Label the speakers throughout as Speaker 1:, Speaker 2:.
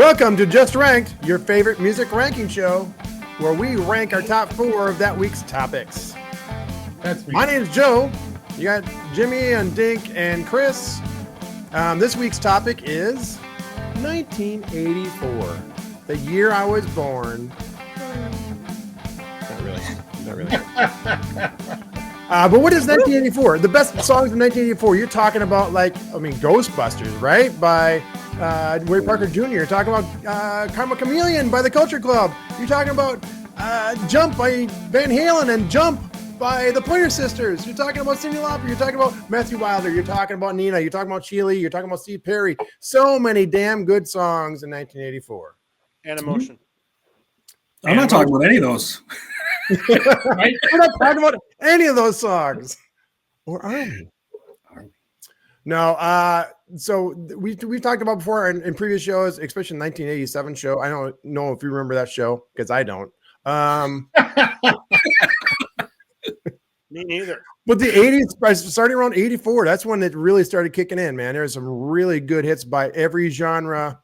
Speaker 1: Welcome to Just Ranked, your favorite music ranking show, where we rank our top 4 of that week's topics. My name's Joe. You got Jimmy and Dink and Chris. This week's topic is 1984, the year I was born. Not really. But what is 1984? The best songs of 1984. You're talking about, Ghostbusters, right? By Ray Parker Jr. You're talking about Karma Chameleon by the Culture Club. You're talking about Jump by Van Halen and Jump by the Pointer Sisters. You're talking about Cyndi Lauper. You're talking about Matthew Wilder. You're talking about Nina. You're talking about Sheila. You're talking about Steve Perry. So many damn good songs in 1984.
Speaker 2: And Emotion.
Speaker 3: I'm not talking about any of those.
Speaker 1: We're not talking about any of those songs. Or are we? No. So we've talked about before in previous shows, especially the 1987 show. I don't know if you remember that show because I don't.
Speaker 2: Me neither.
Speaker 1: But the 80s, starting around 84, that's when it really started kicking in, man. There's some really good hits by every genre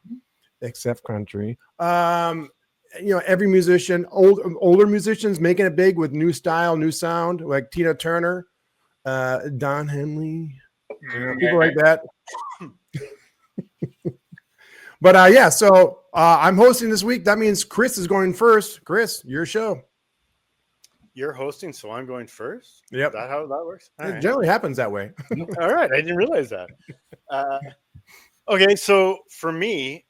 Speaker 1: except country. Every musician, older musicians making it big with new style, new sound, like Tina Turner, Don Henley, people like that. But so I'm hosting this week. That means Chris is going first. Chris, your show.
Speaker 2: You're hosting, so I'm going first?
Speaker 1: Yep.
Speaker 2: Is that how that works?
Speaker 1: It generally happens that way.
Speaker 2: All right. I didn't realize that. Okay, so for me,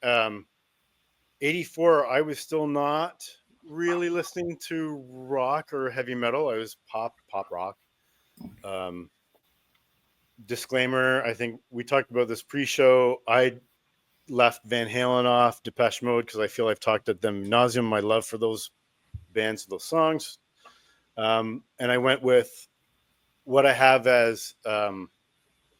Speaker 2: 84, I was still not really listening to rock or heavy metal. I was pop rock. Disclaimer, I think we talked about this pre-show. I left Van Halen off, Depeche Mode, because I feel I've talked at them nauseum, my love for those bands, those songs. And I went with what I have as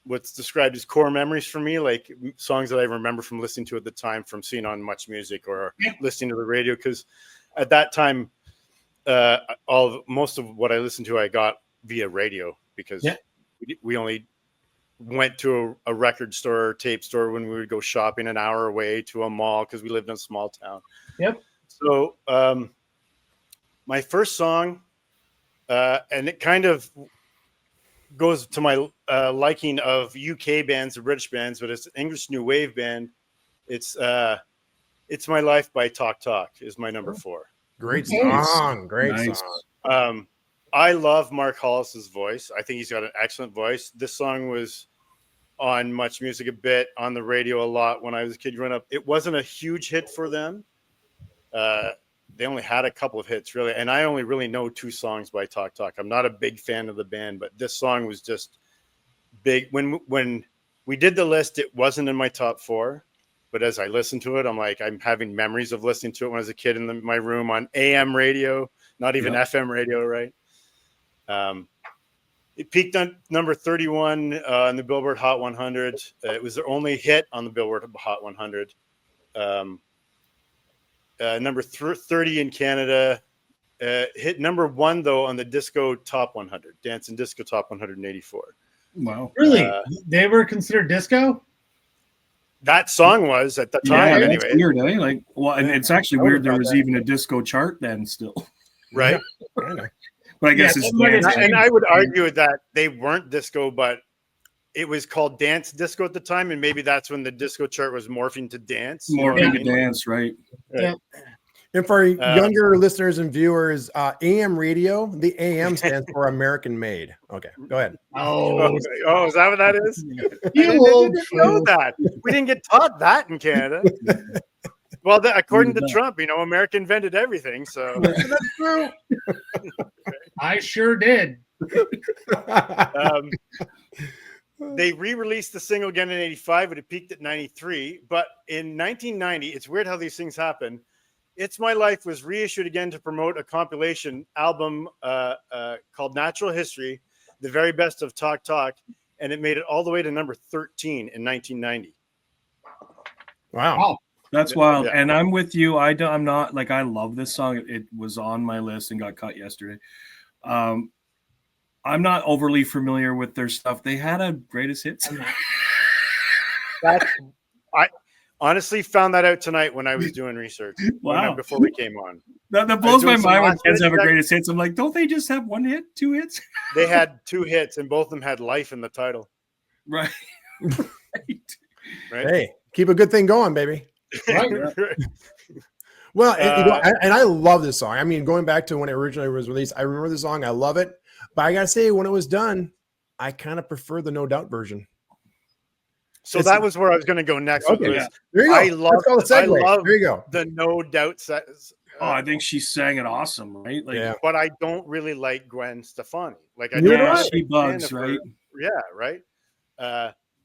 Speaker 2: what's described as core memories for me, like songs that I remember from listening to at the time, from seeing on Much Music or listening to the radio. Because at that time, most of what I listened to, I got via radio, because we only went to a record store or tape store when we would go shopping an hour away to a mall because we lived in a small town.
Speaker 4: Yep.
Speaker 2: So my first song, and it kind of goes to my liking of UK bands or British bands, but it's an English new wave band. It's My Life by Talk Talk is my number 4.
Speaker 1: Great song. Song.
Speaker 2: I love Mark Hollis's voice. I think he's got an excellent voice. This song was on Much Music a bit, on the radio a lot when I was a kid growing up. It wasn't a huge hit for them. They only had a couple of hits, really. And I only really know 2 songs by Talk Talk. I'm not a big fan of the band, but this song was just big. When we did the list, it wasn't in my top 4. But as I listened to it, I'm having memories of listening to it when I was a kid in my room on AM radio, not even FM radio, right? It peaked on number 31 on the Billboard Hot 100. It was their only hit on the Billboard Hot 100. Number 30 in Canada. Hit number 1, though, on the Disco Top 100, Dance and Disco Top 184.
Speaker 3: Wow.
Speaker 4: Really? They were considered disco?
Speaker 2: That song was at the time, anyway.
Speaker 3: That's weird, eh? And it's actually weird there was even a disco chart then still.
Speaker 2: Right?
Speaker 3: But I guess it's dance.
Speaker 2: And I would argue that they weren't disco, but it was called dance disco at the time, and maybe that's when the disco chart was morphing to dance.
Speaker 3: Dance, right?
Speaker 4: Yeah.
Speaker 1: And for younger listeners and viewers, AM radio, the AM stands for American Made. Okay, go ahead.
Speaker 2: Oh, is that what that is?
Speaker 4: You
Speaker 2: didn't know that. We didn't get taught that in Canada. Well, according to Trump, America invented everything. So
Speaker 1: That's true.
Speaker 4: I sure did.
Speaker 2: They re-released the single again in 85, but it peaked at 93. But in 1990, it's weird how these things happen. It's My Life was reissued again to promote a compilation album called Natural History, the very best of Talk Talk, and it made it all the way to number 13 in 1990.
Speaker 1: Wow.
Speaker 3: That's wild. Yeah. And I'm with you. I'm not I love this song. It was on my list and got cut yesterday. I'm not overly familiar with their stuff. They had a greatest hits.
Speaker 2: Honestly, found that out tonight when I was doing research.
Speaker 3: Wow.
Speaker 2: Before we came on.
Speaker 3: That blows my
Speaker 2: doing some
Speaker 3: mind when
Speaker 2: last
Speaker 3: kids have a
Speaker 2: minute
Speaker 3: greatest hits. I'm like, don't they just have 1 hit, 2 hits?
Speaker 2: They had 2 hits, and both of them had life in the title.
Speaker 3: Right.
Speaker 2: Right.
Speaker 1: Hey, keep a good thing going, baby.
Speaker 4: Right.
Speaker 1: Well, and I love this song. I mean, going back to when it originally was released, I remember the song. I love it. But I got to say, when it was done, I kind of prefer the No Doubt version.
Speaker 2: So that was where I was going to go next.
Speaker 1: Okay,
Speaker 2: Was,
Speaker 1: there you go.
Speaker 2: I love
Speaker 1: there you go.
Speaker 2: the No Doubt set.
Speaker 3: Oh, I think she sang it awesome, right? Like,
Speaker 1: Yeah.
Speaker 2: But I don't really like Gwen Stefani. Like, I
Speaker 1: Neither
Speaker 2: don't
Speaker 1: do I.
Speaker 2: know
Speaker 3: she bugs, right?
Speaker 2: Yeah, right.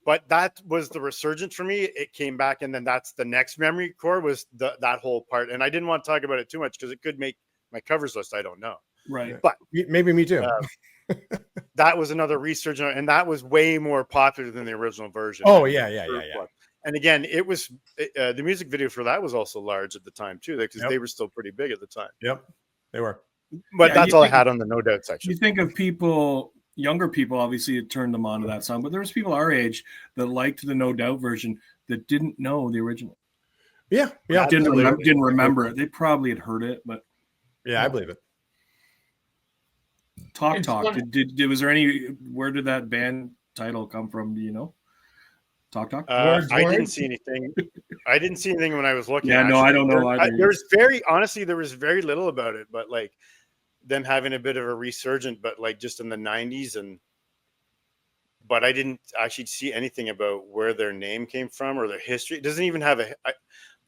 Speaker 2: But that was the resurgence for me. It came back, and then that's the next memory core was that whole part. And I didn't want to talk about it too much because it could make my covers list. I don't know.
Speaker 3: Right.
Speaker 2: But
Speaker 1: maybe me too.
Speaker 2: That was another resurgence, and that was way more popular than the original version.
Speaker 1: Oh yeah.
Speaker 2: And again, it was the music video for that was also large at the time too, because they were still pretty big at the time.
Speaker 1: Yep, they were.
Speaker 2: But that's all I had on the No Doubt section.
Speaker 3: You think of people, younger people, obviously, it turned them on to that song, but there was people our age that liked the No Doubt version that didn't know the original.
Speaker 1: Yeah.
Speaker 3: Didn't remember it. They probably had heard it, but
Speaker 1: yeah, I believe it.
Speaker 3: Talk. Was there where did that band title come from? Do you know? Talk.
Speaker 2: I didn't see anything. I didn't see anything when I was looking.
Speaker 3: Yeah, no, I don't know either.
Speaker 2: There was very little about it, but like them having a bit of a resurgence, but like just in the 90s, but I didn't actually see anything about where their name came from or their history. It doesn't even have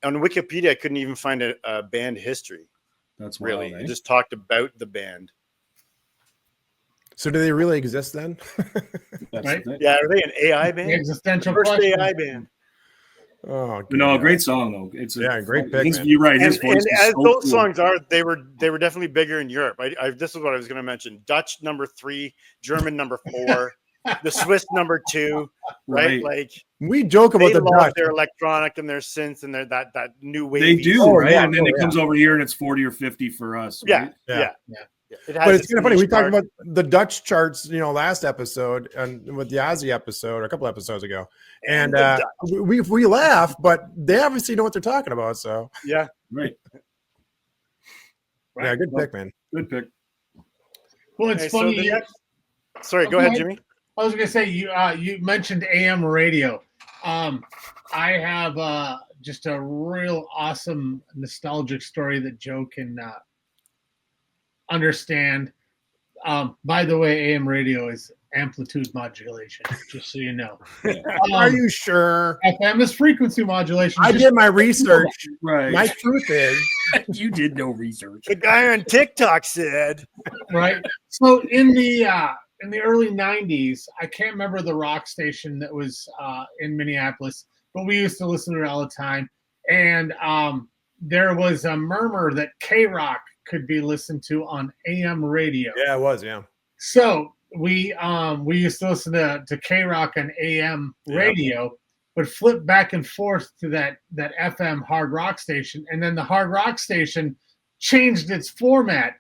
Speaker 2: on Wikipedia. I couldn't even find a band history.
Speaker 3: That's
Speaker 2: really.
Speaker 3: Wild, eh?
Speaker 2: It just talked about the band.
Speaker 1: So do they really exist then?
Speaker 4: Right?
Speaker 2: Yeah, are they an AI band?
Speaker 4: Existential
Speaker 2: First
Speaker 4: question.
Speaker 2: AI band.
Speaker 1: Oh,
Speaker 3: no, great song though. It's a
Speaker 1: great pick. Man.
Speaker 3: You're right. His voice
Speaker 2: and as
Speaker 3: so
Speaker 2: those
Speaker 3: cool.
Speaker 2: songs are, they were definitely bigger in Europe. This is what I was going to mention: Dutch number 3, German number 4, the Swiss number 2. Right? Like
Speaker 1: we joke about
Speaker 2: they
Speaker 1: the
Speaker 2: love
Speaker 1: Dutch.
Speaker 2: their electronic and their synths and their that new wave.
Speaker 3: They do,
Speaker 1: Oh,
Speaker 3: right?
Speaker 1: yeah.
Speaker 3: And then it comes over here and it's 40 or 50 for us. Right?
Speaker 2: Yeah.
Speaker 1: But it's kind of funny. We talked about the Dutch charts, last episode and with the Ozzy episode, a couple episodes ago, and we laugh, but they obviously know what they're talking about. So
Speaker 2: yeah,
Speaker 3: right.
Speaker 1: Yeah, good pick, man.
Speaker 3: Good pick.
Speaker 4: Well, it's funny.
Speaker 2: Sorry, go ahead, Jimmy.
Speaker 4: I was going to say you mentioned AM radio. I have just a real awesome nostalgic story that Joe can understand. By the way, AM radio is amplitude modulation, just so you know.
Speaker 1: Are you sure?
Speaker 4: FM is frequency modulation.
Speaker 1: I did my research.
Speaker 3: Right.
Speaker 1: My truth is,
Speaker 3: you did no research.
Speaker 2: The guy on TikTok said.
Speaker 4: Right. So in the early 90s, I can't remember the rock station that was in Minneapolis, but we used to listen to it all the time. And there was a murmur that K-Rock could be listened to on AM radio.
Speaker 1: Yeah, it was, yeah.
Speaker 4: So we used to listen to K-Rock on AM radio, but flip back and forth to that FM hard rock station. And then the hard rock station changed its format.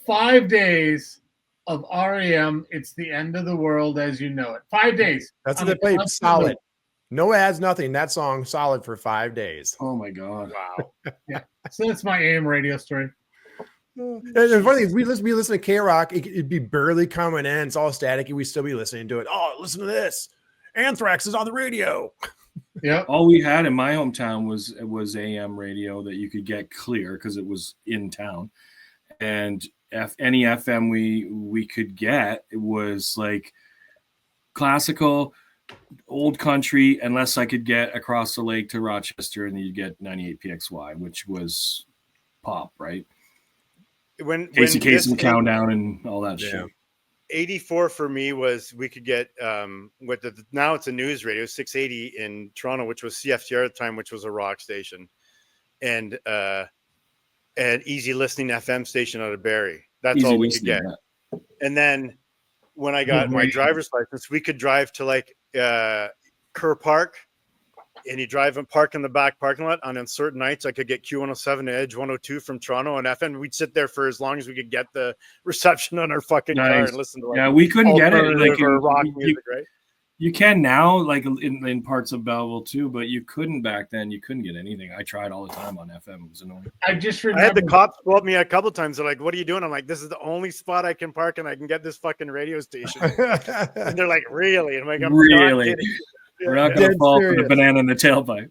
Speaker 4: 5 days of REM, It's the End of the World as You Know It. 5 days.
Speaker 1: That's what they played. Solid. No ads, nothing. That song solid for 5 days.
Speaker 3: Oh my God.
Speaker 2: Wow.
Speaker 4: Yeah. So that's my AM radio story.
Speaker 1: And the funny thing is, we listen to K-Rock, it'd be barely coming in. It's all staticky. We'd still be listening to it. Oh, listen to this. Anthrax is on the radio.
Speaker 4: Yeah.
Speaker 3: All we had in my hometown was AM radio that you could get clear because it was in town. And any FM we could get, it was like classical, old country, unless I could get across the lake to Rochester, and you'd get 98 PXY, which was pop, right?
Speaker 2: When
Speaker 3: Casey Kasem Countdown and all that shit.
Speaker 2: 84 for me was we could get now it's a news radio 680 in Toronto, which was CFTR at the time, which was a rock station, and an easy listening FM station out of Barrie. That's all we could get. And then when I got my driver's license, we could drive to like Kerr Park, and you drive and park in the back parking lot. On certain nights, I could get Q107 to Edge 102 from Toronto and FM. We'd sit there for as long as we could get the reception on our fucking car and listen to
Speaker 3: we couldn't get it. Like
Speaker 2: rock music, right?
Speaker 3: You can now, like in parts of Belleville too, but you couldn't back then. You couldn't get anything. I tried all the time on FM. It was annoying.
Speaker 4: I just
Speaker 2: I
Speaker 4: remember
Speaker 2: had the cops go up me a couple times. They're like, "What are you doing?" I'm like, "This is the only spot I can park, and I can get this fucking radio station." And they're like, "Really?" And I'm like, "I'm not
Speaker 3: Really?
Speaker 2: kidding.
Speaker 3: We're not going to
Speaker 1: Dead
Speaker 3: fall for the
Speaker 1: serious.
Speaker 3: banana in the tailpipe.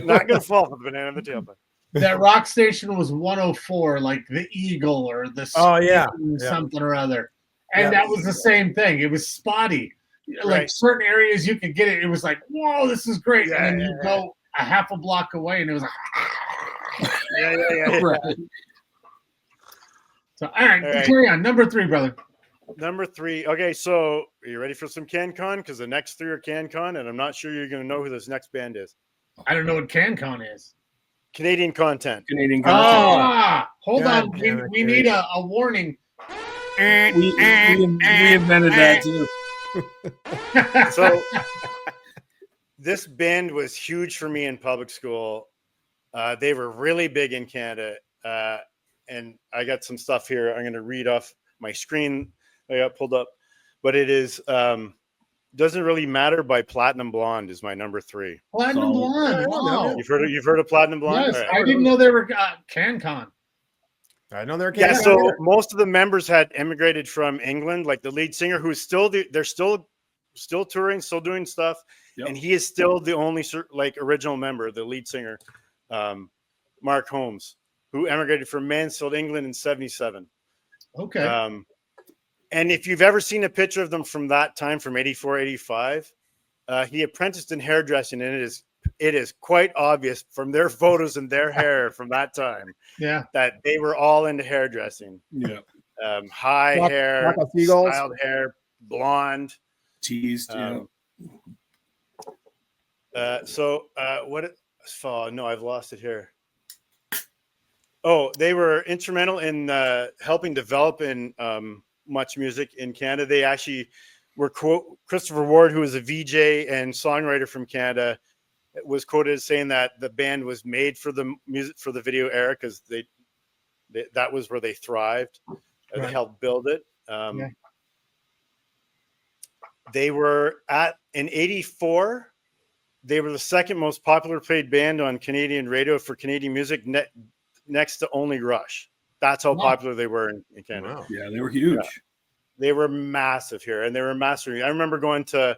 Speaker 2: Not gonna fall for the banana in the tailpipe."
Speaker 4: that rock station was 104, like the Eagle or the
Speaker 1: Oh, yeah.
Speaker 4: something or other, and
Speaker 1: Yeah.
Speaker 4: that was the same thing. It was spotty. Like
Speaker 2: Right.
Speaker 4: certain areas you could get it. It was like, whoa, this is great.
Speaker 2: Yeah,
Speaker 4: And then
Speaker 2: yeah,
Speaker 4: you go a half a block away, and it was like,
Speaker 2: Yeah.
Speaker 3: Right.
Speaker 4: so. All right,
Speaker 2: All right.
Speaker 4: carry on. Number 3, brother.
Speaker 2: Number 3. Okay, so are you ready for some CanCon? Because the next 3 are CanCon, and I'm not sure you're gonna know who this next band is.
Speaker 4: I don't know what CanCon is.
Speaker 2: Canadian Content.
Speaker 3: Canadian content.
Speaker 4: Hold
Speaker 1: God
Speaker 4: on.
Speaker 1: damn it,
Speaker 4: We need a warning.
Speaker 3: We invented that too.
Speaker 2: So this band was huge for me in public school. They were really big in Canada, and I got some stuff here. I'm going to read off my screen I got pulled up, but it is Doesn't Really Matter by Platinum Blonde is my number 3.
Speaker 4: Platinum
Speaker 3: Solid.
Speaker 4: Blonde. Wow.
Speaker 2: You've heard of Platinum Blonde?
Speaker 4: Yes,
Speaker 2: All right.
Speaker 4: I didn't know they were CanCon.
Speaker 1: I know they're
Speaker 2: Yeah,
Speaker 1: Canadian.
Speaker 2: so most of the members had immigrated from England, like the lead singer, who's still they're still touring, still doing stuff,
Speaker 3: Yep.
Speaker 2: and he is still the only like original member, the lead singer, Mark Holmes, who emigrated from Mansfield, England in '77.
Speaker 4: Okay.
Speaker 2: And if you've ever seen a picture of them from that time, from '84, '85, he apprenticed in hairdressing, and it is quite obvious from their photos and their hair from that time
Speaker 4: Yeah.
Speaker 2: that they were all into hairdressing.
Speaker 3: Yeah.
Speaker 2: High hair,
Speaker 1: Flock of seagulls.
Speaker 2: styled hair, blonde.
Speaker 3: Teased. Yeah.
Speaker 2: No, I've lost it here. Oh, they were instrumental in helping develop in much music in Canada. They actually were Christopher Ward, who was a VJ and songwriter from Canada, was quoted as saying that the band was made for the music for the video era because they that was where they thrived. They helped build it. They were in '84. They were the second most popular played band on Canadian radio for Canadian music, next to only Rush. That's how popular they were in Canada.
Speaker 1: Wow.
Speaker 3: Yeah, they were huge.
Speaker 2: Yeah. They were massive here, and they were massive. I remember going to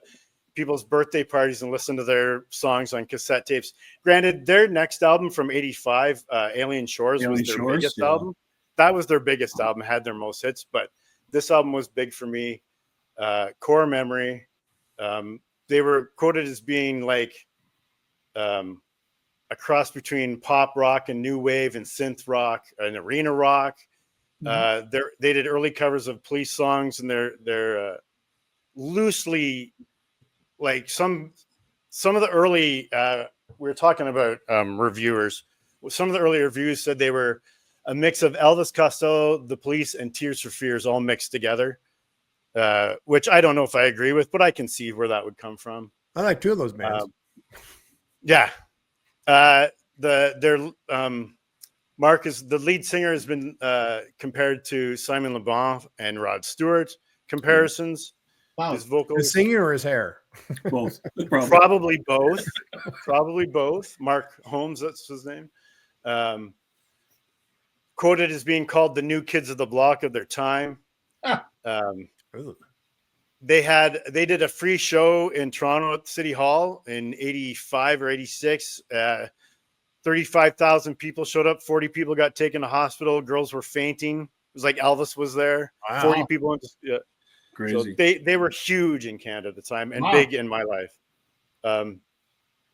Speaker 2: people's birthday parties and listening to their songs on cassette tapes. Granted, their next album from '85, Alien Shores, was their biggest album. That was their biggest album, had their most hits, but this album was big for me. Core Memory. They were quoted as being like a cross between pop rock and new wave and synth rock and arena rock. They did early covers of Police songs, and they're loosely like some of the early we were talking about reviewers. Some of the early reviews said they were a mix of Elvis Costello, the Police, and Tears for Fears all mixed together, which I don't know if I agree with, but I can see where that would come from.
Speaker 1: I like 2 of those bands.
Speaker 2: Yeah. Mark is the lead singer, has been compared to Simon Le Bon and Rod Stewart. Comparisons.
Speaker 4: Wow.
Speaker 2: His vocals,
Speaker 1: His singing or his hair?
Speaker 3: Both.
Speaker 2: probably both. Probably both. Mark Holmes, that's his name. Quoted as being called the new kids of the block of their time. They did a free show in Toronto at City Hall in '85 or '86. 35,000 people showed up. 40 people got taken to hospital. Girls were fainting. It was like Elvis was there.
Speaker 1: Wow.
Speaker 2: 40 people went to,
Speaker 3: Crazy.
Speaker 2: So they were huge in Canada at the time and big in my life.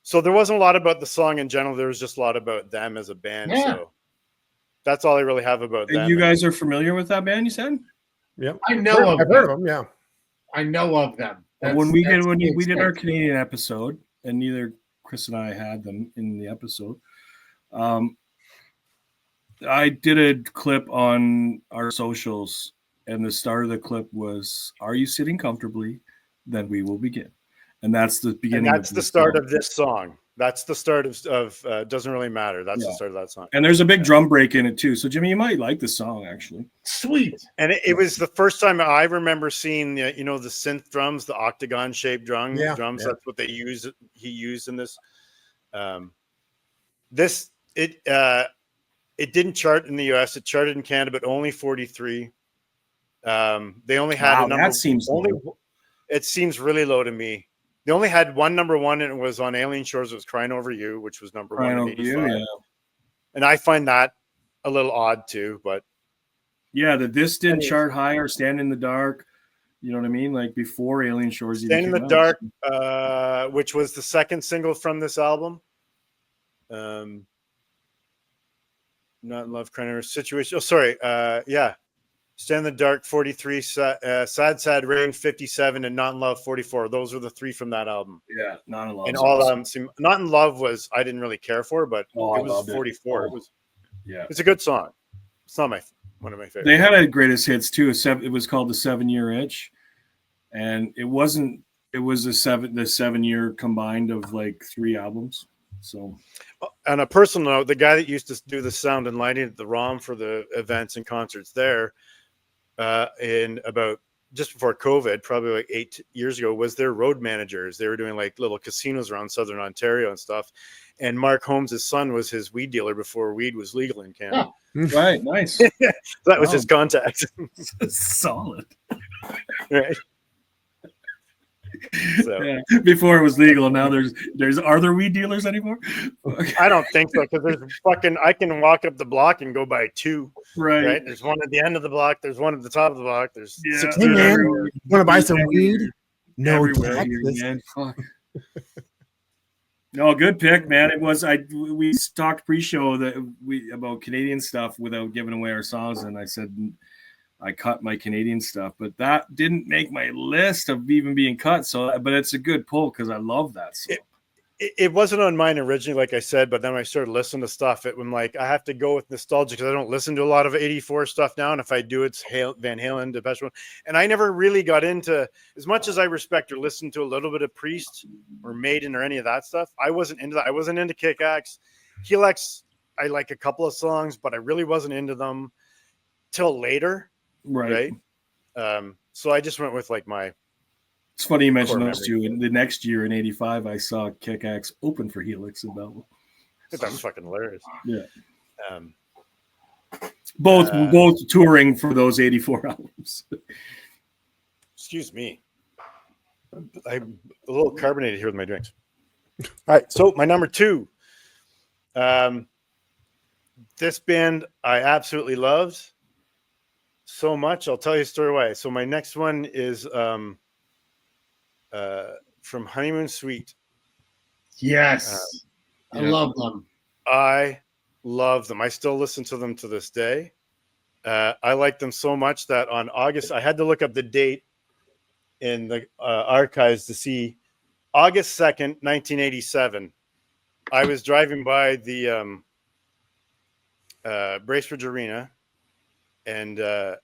Speaker 2: So there wasn't a lot about the song in general. There was just a lot about them as a band.
Speaker 4: Yeah.
Speaker 2: So that's all I really have about them.
Speaker 3: And you guys are familiar with that band, you said?
Speaker 1: Yep.
Speaker 4: I know of
Speaker 1: I've heard of them. Yeah.
Speaker 4: I know of them.
Speaker 3: When we did our Canadian episode, and neither Chris and I had them in the episode, I did a clip on our socials, and the start of the clip was, "Are you sitting comfortably? Then we will begin." And that's the beginning.
Speaker 2: And that's the start of this song. That's the start of Doesn't Really Matter. That's the start of that song.
Speaker 3: And there's a big drum break in it too. So Jimmy, you might like the song actually.
Speaker 4: Sweet.
Speaker 2: And it was the first time I remember seeing the synth drums, the octagon shaped drums.
Speaker 1: Yeah.
Speaker 2: That's what he used in this. It didn't chart in the US. It charted in Canada, but only 43. They only had a number.
Speaker 3: That seems low.
Speaker 2: It seems really low to me. They only had one number one, and it was on Alien Shores. It was "Crying Over You," which was number one in '85. And I find that a little odd too. But
Speaker 3: yeah, this didn't chart higher. "Stand in the Dark," you know what I mean? Like before Alien Shores.
Speaker 2: "Stand in the Dark," which was the second single from this album. Not in Love, Crying Over Situation. Oh, sorry. Yeah. "Stand in the Dark" 43, Sad Rain 57, and "Not in Love" 44. Those were the three from that album.
Speaker 3: Yeah, Not in Love.
Speaker 2: And all of them Not in Love was I didn't really care for, but it was 44. It's a good song. It's not one of my favorites.
Speaker 3: They had a greatest hits too. It was called the 7-Year Itch, and it was the 7-year combined of like 3 albums. So,
Speaker 2: on a personal note, the guy that used to do the sound and lighting at the ROM for the events and concerts there, in about just before COVID, probably like 8 years ago, was their road managers. They were doing like little casinos around Southern Ontario and stuff. And Mark Holmes' son was his weed dealer before weed was legal in Canada.
Speaker 3: Oh, right, nice.
Speaker 2: That was his contact.
Speaker 3: Solid.
Speaker 2: Right. So.
Speaker 3: Yeah, before it was legal, now there's are there weed dealers anymore?
Speaker 2: I don't think so, because there's I can walk up the block and go buy 2. Right. There's one at the end of the block. There's one at the top of the block. There's 16
Speaker 1: everywhere. You want to buy some weed? No,
Speaker 3: man. Fuck. No, good pick, man. It was. We talked pre-show about Canadian stuff without giving away our songs, and I said I cut my Canadian stuff, but that didn't make my list of even being cut. So, but it's a good pull because I love that song.
Speaker 2: It wasn't on mine originally, like I said, but then when I started listening to stuff, I'm like, I have to go with nostalgia because I don't listen to a lot of '84 stuff now. And if I do, it's Van Halen, Depeche Mode. And I never really got into, as much as I respect or listen to a little bit of Priest or Maiden or any of that stuff, I wasn't into that. I wasn't into Kick-Axe. Heel-X, I like a couple of songs, but I really wasn't into them till later. Right. So I just went with like my.
Speaker 3: It's funny you mentioned those two. In the next year in '85, I saw Kick-Axe open for Helix in Belleville.
Speaker 2: That's fucking hilarious.
Speaker 3: Yeah. Both touring for those '84 albums.
Speaker 2: Excuse me. I'm a little carbonated here with my drinks. All right. So my number 2. This band I absolutely loved so much. I'll tell you a story why. So my next one is from Honeymoon Suite.
Speaker 4: Yes. I love them.
Speaker 2: I love them. I still listen to them to this day. I like them so much that on August, I had to look up the date in the archives to see August 2nd, 1987. I was driving by the Bracebridge Arena, and I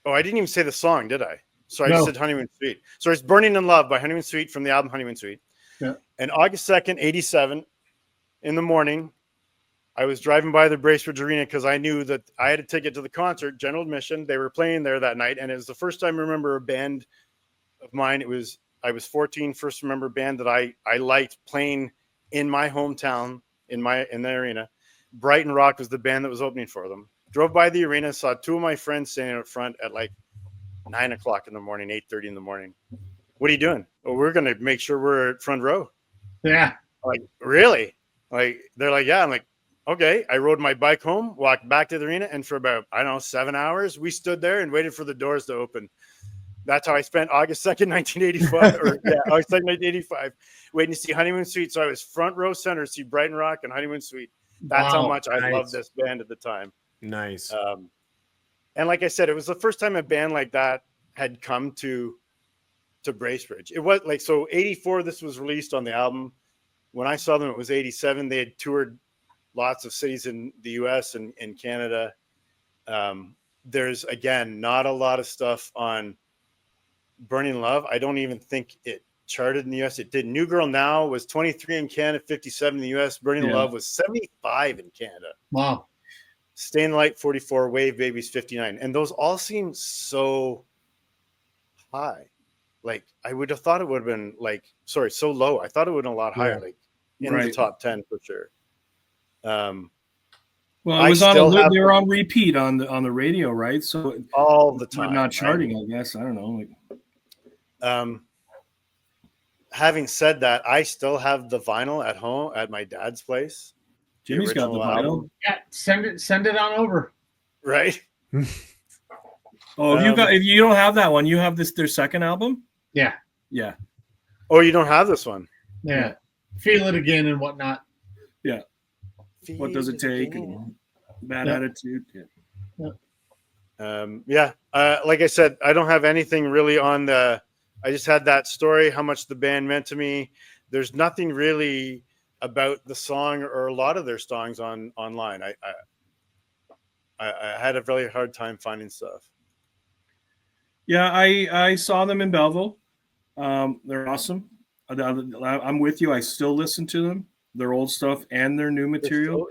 Speaker 2: didn't even say the song, did I? So I just said Honeymoon Suite. So it's Burning in Love by Honeymoon Suite from the album Honeymoon Suite.
Speaker 4: Yeah.
Speaker 2: And August 2nd, 87, in the morning, I was driving by the Bracebridge Arena because I knew that I had a ticket to the concert, general admission. They were playing there that night. And it was the first time I remember a band of mine. I was 14, first remember a band that I liked playing in my hometown, in the arena. Brighton Rock was the band that was opening for them. Drove by the arena, saw 2 of my friends standing up front at like 9 o'clock in the morning, 8:30 in the morning. What are you doing? Well, we're going to make sure we're at front row.
Speaker 4: Yeah.
Speaker 2: I'm like, really? Like, they're like, yeah. I'm like, okay. I rode my bike home, walked back to the arena, and for about, 7 hours, we stood there and waited for the doors to open. That's how I spent August 2nd, 1985, August 2nd, 1985, waiting to see Honeymoon Suite. So I was front row center to see Brighton Rock and Honeymoon Suite. That's how much I loved this band at the time.
Speaker 1: Nice.
Speaker 2: And like I said, it was the first time a band like that had come to Bracebridge. It was like, so 84, this was released on the album. When I saw them, it was 87. They had toured lots of cities in the US and in Canada. There's, again, not a lot of stuff on Burning Love. I don't even think it charted in the US. It did. New Girl Now was 23 in Canada, 57 in the US. Burning Love was 75 in Canada.
Speaker 4: Wow.
Speaker 2: Stay in the Light 44, Wave Babies 59. And those all seem so high. Like I would have thought it would have been so low. I thought it would have been a lot higher, like in the top 10 for sure.
Speaker 3: Well, it was they were on repeat on the radio, right? So
Speaker 2: all the time.
Speaker 3: Not charting, I guess. I don't know.
Speaker 2: Having said that, I still have the vinyl at home at my dad's place.
Speaker 3: Jimmy's got the vinyl.
Speaker 4: Album. Yeah, send it on over.
Speaker 2: Right.
Speaker 3: Oh, if you don't have that one, you have their second album?
Speaker 4: Yeah.
Speaker 3: Yeah.
Speaker 2: Oh, you don't have this one?
Speaker 4: Yeah. Feel It Again and whatnot.
Speaker 3: Yeah. What does it take? Bad attitude.
Speaker 2: Yeah. Like I said, I don't have anything really on the. I just had that story, how much the band meant to me. There's nothing really about the song or a lot of their songs online. I had a really hard time finding stuff.
Speaker 3: Yeah, I saw them in Belleville. They're awesome. I'm with you. I still listen to them, their old stuff and their new material.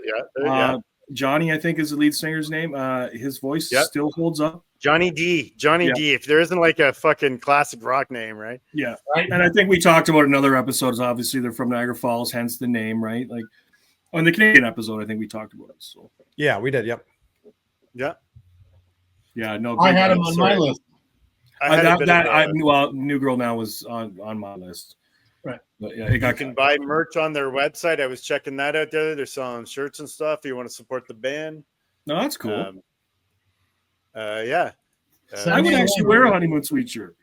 Speaker 3: Johnny, I think is the lead singer's name. His voice still holds up.
Speaker 2: Johnny D. If there isn't like a fucking classic rock name, right?
Speaker 3: Yeah. Right. And I think we talked about in other episodes. Obviously, they're from Niagara Falls, hence the name, right? Like on the Canadian episode, I think we talked about it. So
Speaker 1: yeah, we did. Yep.
Speaker 2: Yeah.
Speaker 3: Yeah. No,
Speaker 4: I had him on my list.
Speaker 3: New Girl Now was on my list.
Speaker 4: Right.
Speaker 3: But yeah,
Speaker 2: you can buy merch on their website. I was checking that out there. They're selling shirts and stuff. If you want to support the band.
Speaker 3: No, that's cool.
Speaker 2: Yeah.
Speaker 3: I would actually wear a Honeymoon Suite shirt.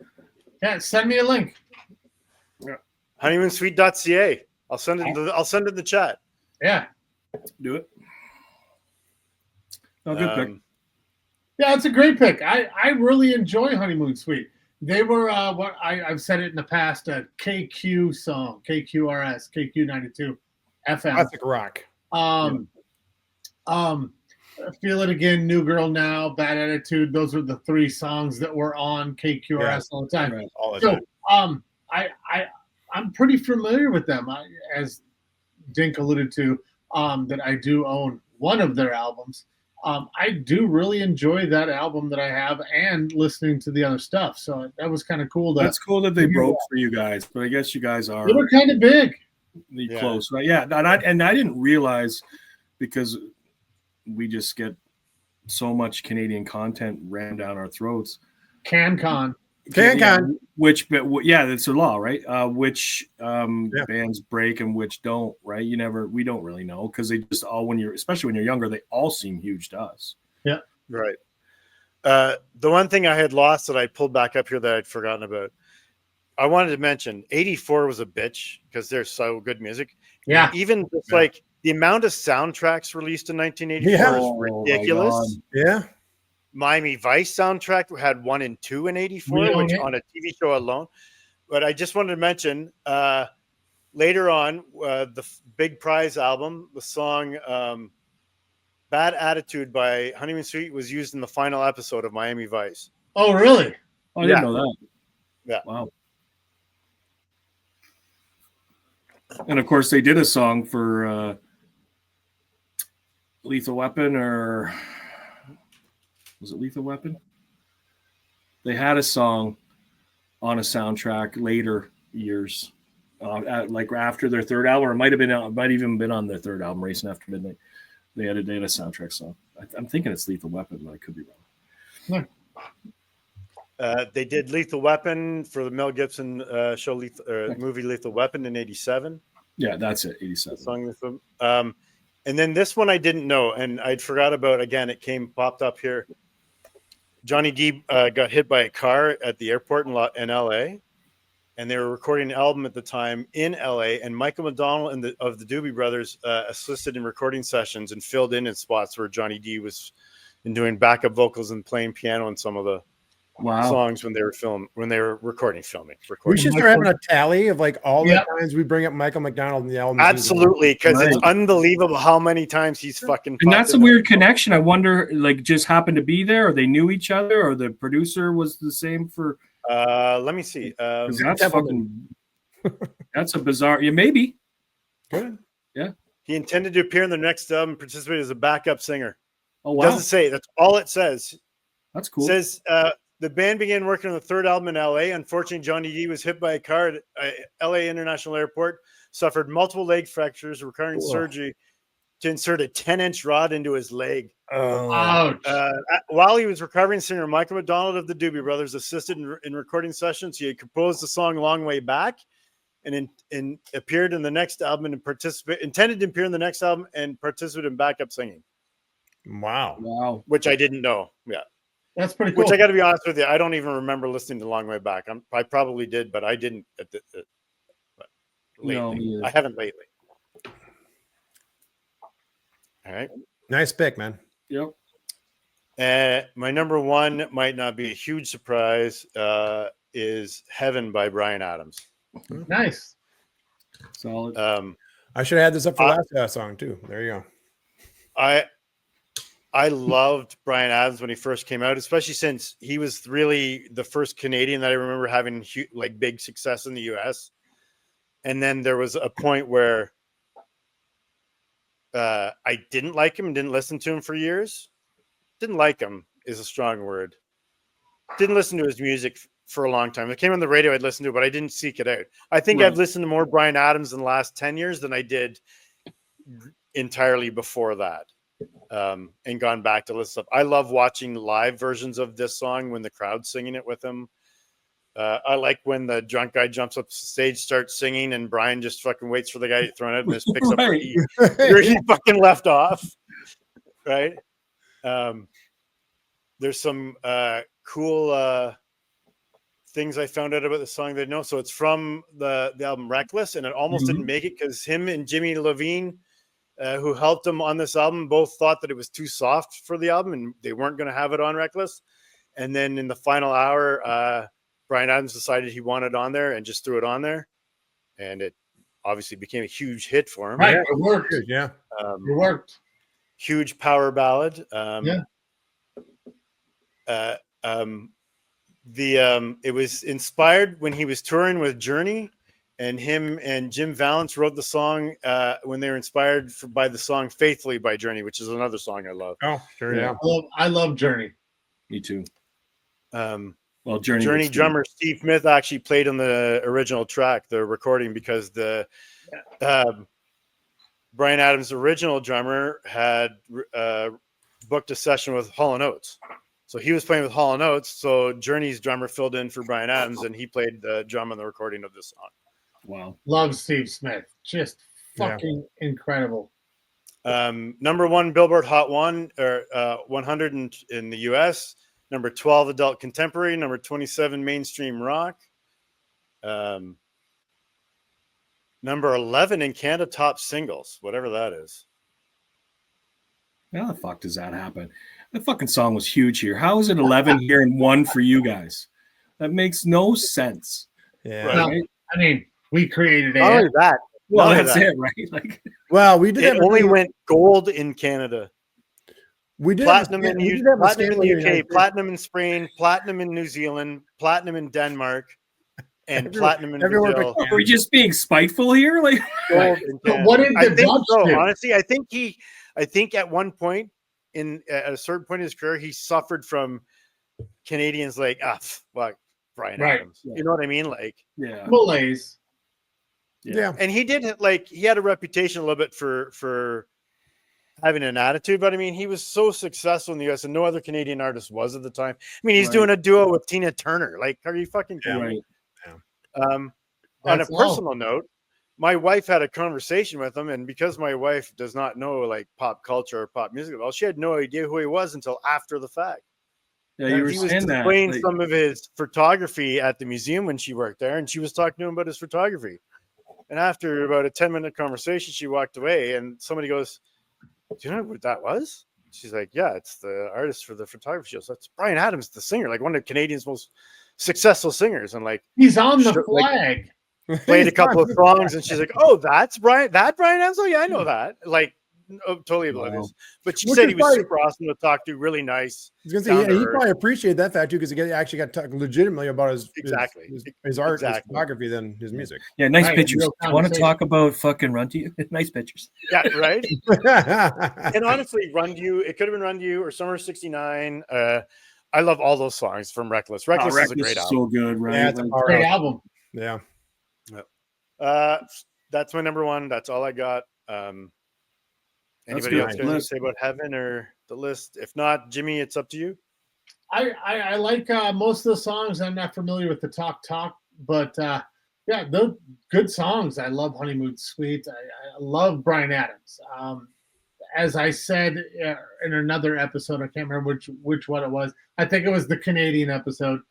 Speaker 4: Yeah, send me a link.
Speaker 2: Yeah. Honeymoonsuite.ca. I'll send it in the chat.
Speaker 4: Yeah.
Speaker 3: Do it. Oh, good pick.
Speaker 4: Yeah, it's a great pick. I really enjoy Honeymoon Suite. They were what I've said it in the past, a KQ song, KQRS, KQ92 FM.
Speaker 1: Classic rock.
Speaker 4: Feel It Again, New Girl Now, Bad Attitude. Those are the three songs that were on KQRS all the time.
Speaker 2: Right, all the time.
Speaker 4: I'm pretty familiar with them. As Dink alluded to, that I do own one of their albums. I do really enjoy that album that I have and listening to the other stuff. So that was kind of cool.
Speaker 3: That's cool that they broke for you guys, but I guess you guys are.
Speaker 4: They were kind of big.
Speaker 3: Close, right? Yeah. And I didn't realize because we just get so much Canadian content rammed down our throats.
Speaker 4: CanCon.
Speaker 3: Which, that's a law, right? Which bands break and which don't, right? We don't really know because they just all, especially when you're younger, they all seem huge to us.
Speaker 4: Yeah.
Speaker 2: Right. The one thing I had lost that I pulled back up here that I'd forgotten about, I wanted to mention 84 was a bitch because they're so good music.
Speaker 4: Yeah.
Speaker 2: Even just like the amount of soundtracks released in 1984 is ridiculous.
Speaker 1: Yeah.
Speaker 2: Miami Vice soundtrack had 1 and 2 in 84, which on a TV show alone. But I just wanted to mention later on the Big Prize album, the song Bad Attitude by Honeymoon Suite was used in the final episode of Miami Vice.
Speaker 4: Oh, really?
Speaker 3: I didn't know that.
Speaker 2: Yeah.
Speaker 3: Wow. And of course, they did a song for Lethal Weapon, or was it Lethal Weapon? They had a song on a soundtrack later years, like after their third album, or it might even been on their third album, Racing After Midnight. They had a soundtrack song. I'm thinking it's Lethal Weapon, but I could be wrong.
Speaker 2: They did Lethal Weapon for the Mel Gibson show, movie Lethal Weapon in 87.
Speaker 3: Yeah, that's it, 87.
Speaker 2: Song and then this one I didn't know, and I'd forgot about. Again, it popped up here. Johnny D got hit by a car at the airport in LA, and they were recording an album at the time in LA. And Michael McDonald of the Doobie Brothers assisted in recording sessions and filled in spots where Johnny D was doing backup vocals and playing piano in some of the songs when they were recording.
Speaker 1: We should start having a tally of like all the times we bring up Michael McDonald in the album.
Speaker 2: Absolutely, because it's unbelievable how many times he's fucking.
Speaker 3: And that's a weird connection. I wonder, like, just happened to be there, or they knew each other, or the producer was the same for.
Speaker 2: Let me see.
Speaker 3: That's fucking. That's a bizarre. Yeah, maybe.
Speaker 1: Good.
Speaker 2: He intended to appear in the next album, participate as a backup singer.
Speaker 3: Oh wow,
Speaker 2: Doesn't say. That's all it says.
Speaker 3: that's cool.
Speaker 2: Says the band began working on the third album in LA. Unfortunately, Johnny D was hit by a car at LA International Airport, suffered multiple leg fractures, requiring surgery to insert a 10-inch rod into his leg.
Speaker 1: Oh.
Speaker 4: Ouch.
Speaker 2: While he was recovering, singer Michael McDonald of the Doobie Brothers assisted in recording sessions. He had composed the song "Long Way Back" and appeared in the next album and intended to appear in the next album and participate in backup singing.
Speaker 1: Wow.
Speaker 2: Which I didn't know. Yeah.
Speaker 4: That's pretty cool.
Speaker 2: Which I got to be honest with you, I don't even remember listening to "Long Way Back." I probably did, but I didn't lately.
Speaker 3: No,
Speaker 2: I haven't lately. All right.
Speaker 1: Nice pick, man.
Speaker 3: Yep.
Speaker 2: My number one might not be a huge surprise. Is "Heaven" by Bryan Adams.
Speaker 4: Nice.
Speaker 3: Solid.
Speaker 1: I should have had this up for last song too. There you go.
Speaker 2: I loved Bryan Adams when he first came out, especially since he was really the first Canadian that I remember having like big success in the US. And then there was a point where I didn't like him and didn't listen to him for years. Didn't like him is a strong word. Didn't listen to his music for a long time. It came on the radio, I'd listen to it, but I didn't seek it out. I think I've listened to more Bryan Adams in the last 10 years than I did entirely before that. And gone back to listen. I love watching live versions of this song when the crowd's singing it with him. I like when the drunk guy jumps up the stage, starts singing, and Brian just fucking waits for the guy to get thrown out and just picks up where he fucking left off. Right? There's some cool things I found out about the song that I know. So it's from the album Reckless, and it almost didn't make it because him and Jimmy Levine, who helped him on this album, both thought that it was too soft for the album and they weren't going to have it on Reckless. And then in the final hour, Bryan Adams decided he wanted it on there and just threw it on there. And it obviously became a huge hit for him.
Speaker 4: Right. It worked.
Speaker 1: Yeah.
Speaker 4: It worked.
Speaker 2: Huge power ballad. It was inspired when he was touring with Journey. And him and Jim Vallance wrote the song when they were inspired by the song "Faithfully" by Journey, which is another song I love.
Speaker 1: Oh, sure, yeah.
Speaker 4: I love Journey.
Speaker 3: Me too.
Speaker 2: Well, Journey drummer Steve Smith actually played on the original track, the recording, because the Bryan Adams' original drummer had booked a session with Hall & Oates. So he was playing with Hall & Oates. So Journey's drummer filled in for Bryan Adams, and he played the drum on the recording of this song.
Speaker 3: Wow.
Speaker 4: Love Steve Smith. Just fucking incredible.
Speaker 2: Number one Billboard Hot 100 in the US. Number 12 adult contemporary. Number 27 mainstream rock. Number 11 in Canada top singles, whatever that is.
Speaker 3: How the fuck does that happen? The fucking song was huge here. How is it 11 here and 1 for you guys? That makes no sense.
Speaker 1: Yeah.
Speaker 2: Right.
Speaker 4: I mean, we created it.
Speaker 2: Only that.
Speaker 3: Well,
Speaker 2: None of
Speaker 3: that's
Speaker 2: that.
Speaker 3: it, right? Like,
Speaker 1: Well, we did
Speaker 2: It
Speaker 1: have
Speaker 2: only went gold in Canada.
Speaker 1: we did
Speaker 2: Platinum in
Speaker 1: we did
Speaker 2: the
Speaker 1: have a
Speaker 2: platinum in
Speaker 1: scandal
Speaker 2: the
Speaker 1: in
Speaker 2: UK,
Speaker 1: United States.
Speaker 2: platinum in Spain, platinum in New Zealand, platinum in Denmark, and
Speaker 1: Everywhere-
Speaker 2: platinum in
Speaker 1: everywhere
Speaker 2: Brazil.
Speaker 1: but
Speaker 3: are we just being spiteful here? Like,
Speaker 2: Gold in
Speaker 4: But
Speaker 2: Canada.
Speaker 4: what did
Speaker 2: I
Speaker 4: the
Speaker 2: think
Speaker 4: Dutch
Speaker 2: so,
Speaker 4: do?
Speaker 2: honestly, I think at one point at a certain point in his career, he suffered from Canadians like, Bryan
Speaker 4: Right.
Speaker 2: Adams. You know what I mean? Like,
Speaker 3: yeah.
Speaker 4: Malays.
Speaker 1: Yeah.
Speaker 2: and he did he had a reputation a little bit for having an attitude, but I mean, he was so successful in the US and no other Canadian artist was at the time. I mean, he's
Speaker 3: Right.
Speaker 2: doing a duo with Tina Turner. Like, are you fucking kidding me?
Speaker 3: Right.
Speaker 2: On a
Speaker 4: That's all.
Speaker 2: personal note, my wife had a conversation with him, and because my wife does not know like pop culture or pop music at all, she had no idea who he was until after the fact.
Speaker 3: Yeah, you were
Speaker 2: He was
Speaker 3: saying that.
Speaker 2: displaying
Speaker 3: Like,
Speaker 2: some of his photography at the museum when she worked there, and she was talking to him about his photography. And after about a 10-minute conversation, she walked away, and somebody goes, "Do you know what that was?" She's like, "Yeah, it's the artist for the photography shows. That's Bryan Adams, the singer, like one of Canadians' most successful singers." And like
Speaker 4: He's on the
Speaker 2: Sure, like-
Speaker 4: flag.
Speaker 2: played a couple of songs, and she's like, "Oh, that's Bryan Adams. Oh, yeah, I know that." Like totally oblivious.
Speaker 3: Wow.
Speaker 2: But she
Speaker 1: Which
Speaker 2: said
Speaker 1: is
Speaker 2: he was
Speaker 1: probably-
Speaker 2: super awesome to talk to, really nice.
Speaker 1: I was gonna
Speaker 2: down
Speaker 1: say,
Speaker 2: to
Speaker 1: he
Speaker 2: earth.
Speaker 1: probably appreciated that fact too, because he actually got to talk legitimately about his
Speaker 2: Exactly.
Speaker 1: his art, his
Speaker 2: Exactly.
Speaker 1: photography than his music.
Speaker 3: Yeah, nice
Speaker 4: Right,
Speaker 3: pictures.
Speaker 4: real
Speaker 3: You want to
Speaker 4: conversation.
Speaker 3: talk about fucking Run to You? Nice pictures.
Speaker 2: Yeah, right. And honestly, Run to You, it could have been Run to You or Summer '69. I love all those songs from Reckless. Reckless is a great album.
Speaker 3: So good, right?
Speaker 1: Yeah, it's a
Speaker 3: Like,
Speaker 4: Great
Speaker 1: powerhouse.
Speaker 4: album.
Speaker 1: Yeah.
Speaker 2: That's my number one. That's all I got. Anybody
Speaker 3: good.
Speaker 2: else got anything to
Speaker 3: List.
Speaker 2: say about Heaven or the list? If not, Jimmy, it's up to you.
Speaker 4: I like most of the songs. I'm not familiar with the Talk, but yeah, they're good songs. I love Honeymoon Suite. I love Bryan Adams. As I said in another episode, I can't remember which one it was. I think it was the Canadian episode.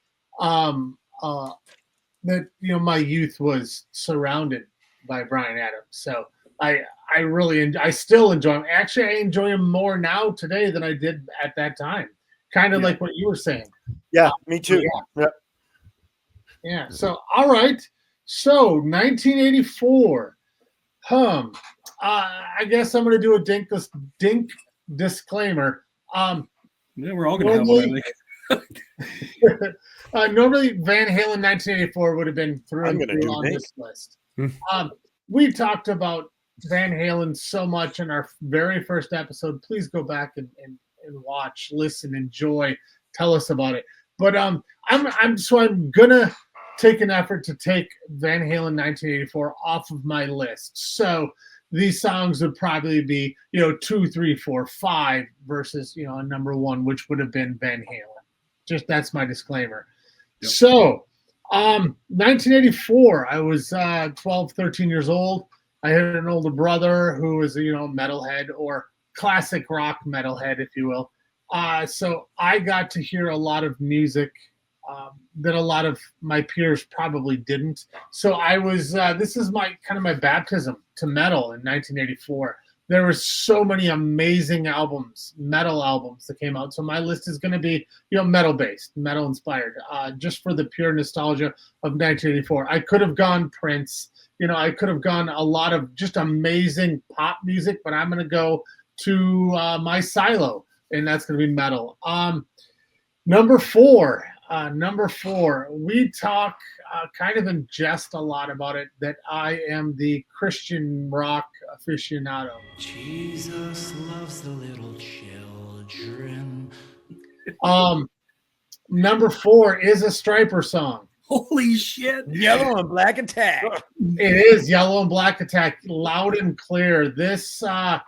Speaker 4: That my youth was surrounded by Bryan Adams. So I really I still enjoy him. Actually, I enjoy him more now today than I did at that time. Kind of like what you were saying.
Speaker 2: Yeah, me too.
Speaker 4: Yeah. So all right. So 1984. I guess I'm going to do a dink disclaimer.
Speaker 3: yeah, we're all gonna have one. I think.
Speaker 4: Normally, Van Halen 1984 would have been through
Speaker 2: I'm
Speaker 4: and
Speaker 2: gonna
Speaker 4: through
Speaker 2: do
Speaker 4: on
Speaker 2: Dink.
Speaker 4: this list. We talked about Van Halen so much in our very first episode. Please go back and watch, listen, enjoy, tell us about it. But I'm gonna take an effort to take Van Halen 1984 off of my list. So these songs would probably be 2, 3, 4, 5 versus a number one, which would have been Van Halen. Just that's my disclaimer. Yep. So 1984, I was 12, 13 years old. I had an older brother who was metalhead or classic rock metalhead, if you will. So I got to hear a lot of music that a lot of my peers probably didn't. So I was this is my baptism to metal in 1984. There were so many amazing albums, metal albums that came out. So my list is going to be metal based, metal inspired, just for the pure nostalgia of 1984. I could have gone Prince. I could have gone a lot of just amazing pop music, but I'm going to go to my silo, and that's going to be metal. Number four, we talk kind of in jest a lot about it, that I am the Christian rock aficionado.
Speaker 5: Jesus loves the little children.
Speaker 4: Number 4 is a Striper song.
Speaker 3: Holy shit.
Speaker 1: Yellow and Black Attack.
Speaker 4: It is Yellow and Black Attack, loud and clear. This, my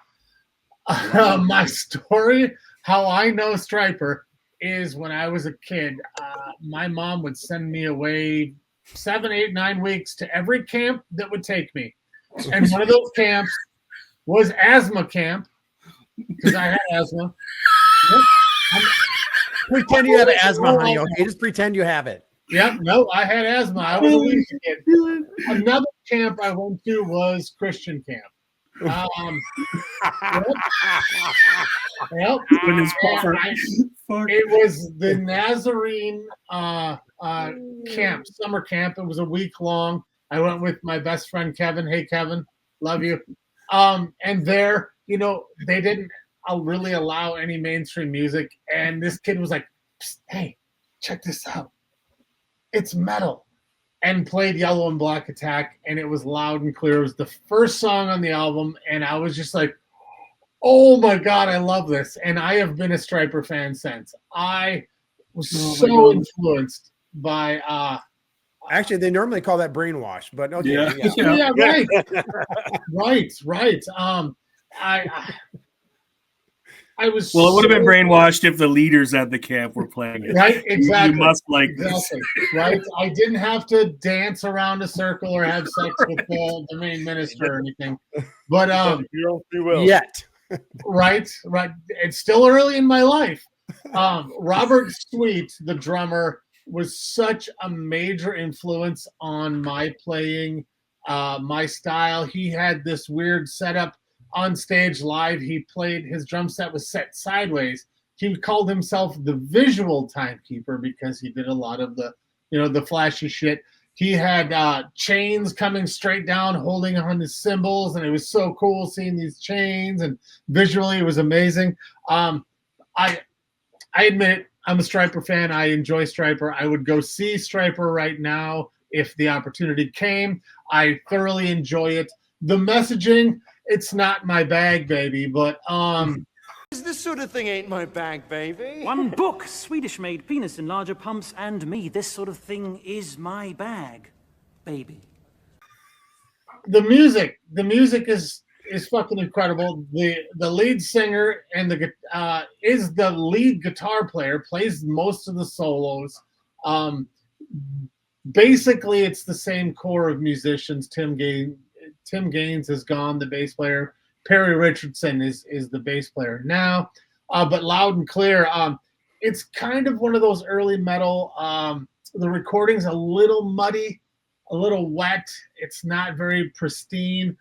Speaker 4: story, how I know Striper, is when I was a kid, my mom would send me away 7, 8, 9 weeks to every camp that would take me. And one of those camps was asthma camp, because I had asthma.
Speaker 1: Pretend you have asthma, honey, okay? Just pretend you have it.
Speaker 4: Yep, no, I had asthma. I was a weak kid. Another camp I went to was Christian camp. Yep. It was the Nazarene camp, summer camp. It was a week long. I went with my best friend Kevin. Hey, Kevin, love you. And there, they didn't really allow any mainstream music. And this kid was like, "Hey, check this out. It's metal." And played Yellow and Black Attack, and it was loud and clear. It was the first song on the album, and I was just like, oh my God, I love this. And I have been a Striper fan since. I was so influenced by
Speaker 1: actually, they normally call that brainwash, but okay.
Speaker 4: Yeah, right. I was
Speaker 3: well, it would have been brainwashed if the leaders at the camp were playing it.
Speaker 4: Right, exactly.
Speaker 3: You must like this.
Speaker 4: Right. I didn't have to dance around a circle or have sex with the main minister or anything. But
Speaker 2: you will.
Speaker 1: Yet.
Speaker 4: Right. It's still early in my life. Robert Sweet, the drummer, was such a major influence on my playing, my style. He had this weird setup on stage live. He played, his drum set was set sideways. He called himself the visual timekeeper because he did a lot of the, the flashy shit. He had chains coming straight down, holding on his cymbals, and it was so cool seeing these chains. And visually, it was amazing. I admit I'm a Striper fan. I enjoy Striper. I would go see Striper right now if the opportunity came. I thoroughly enjoy it. The messaging, it's not my bag, baby, but
Speaker 6: This sort of thing ain't my bag, baby.
Speaker 5: One book, Swedish-made penis enlarger pumps and me. This sort of thing is my bag, baby.
Speaker 4: the music is fucking incredible. The lead singer and is the lead guitar player, plays most of the solos. Basically, it's the same core of musicians. Tim Gaines is gone, the bass player. Perry Richardson is the bass player now. But Loud and Clear, it's kind of one of those early metal. The recording's a little muddy, a little wet. It's not very pristine.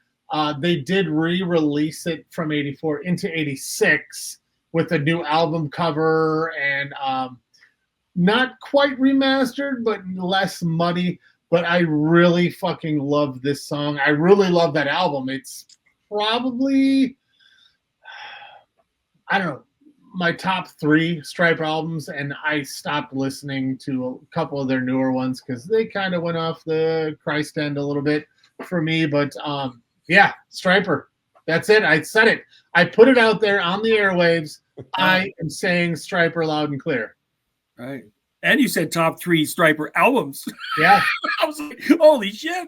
Speaker 4: They did re-release it from 84 into 86 with a new album cover and not quite remastered, but less muddy. But I really fucking love this song. I really love that album. It's probably, I don't know, my top 3 Stripe albums, and I stopped listening to a couple of their newer ones because they kind of went off the Christ end a little bit for me. But yeah, Striper. That's it. I said it. I put it out there on the airwaves. I am saying Striper loud and clear.
Speaker 3: Right. And you said top 3 Striper albums.
Speaker 4: Yeah.
Speaker 3: I was like, holy shit.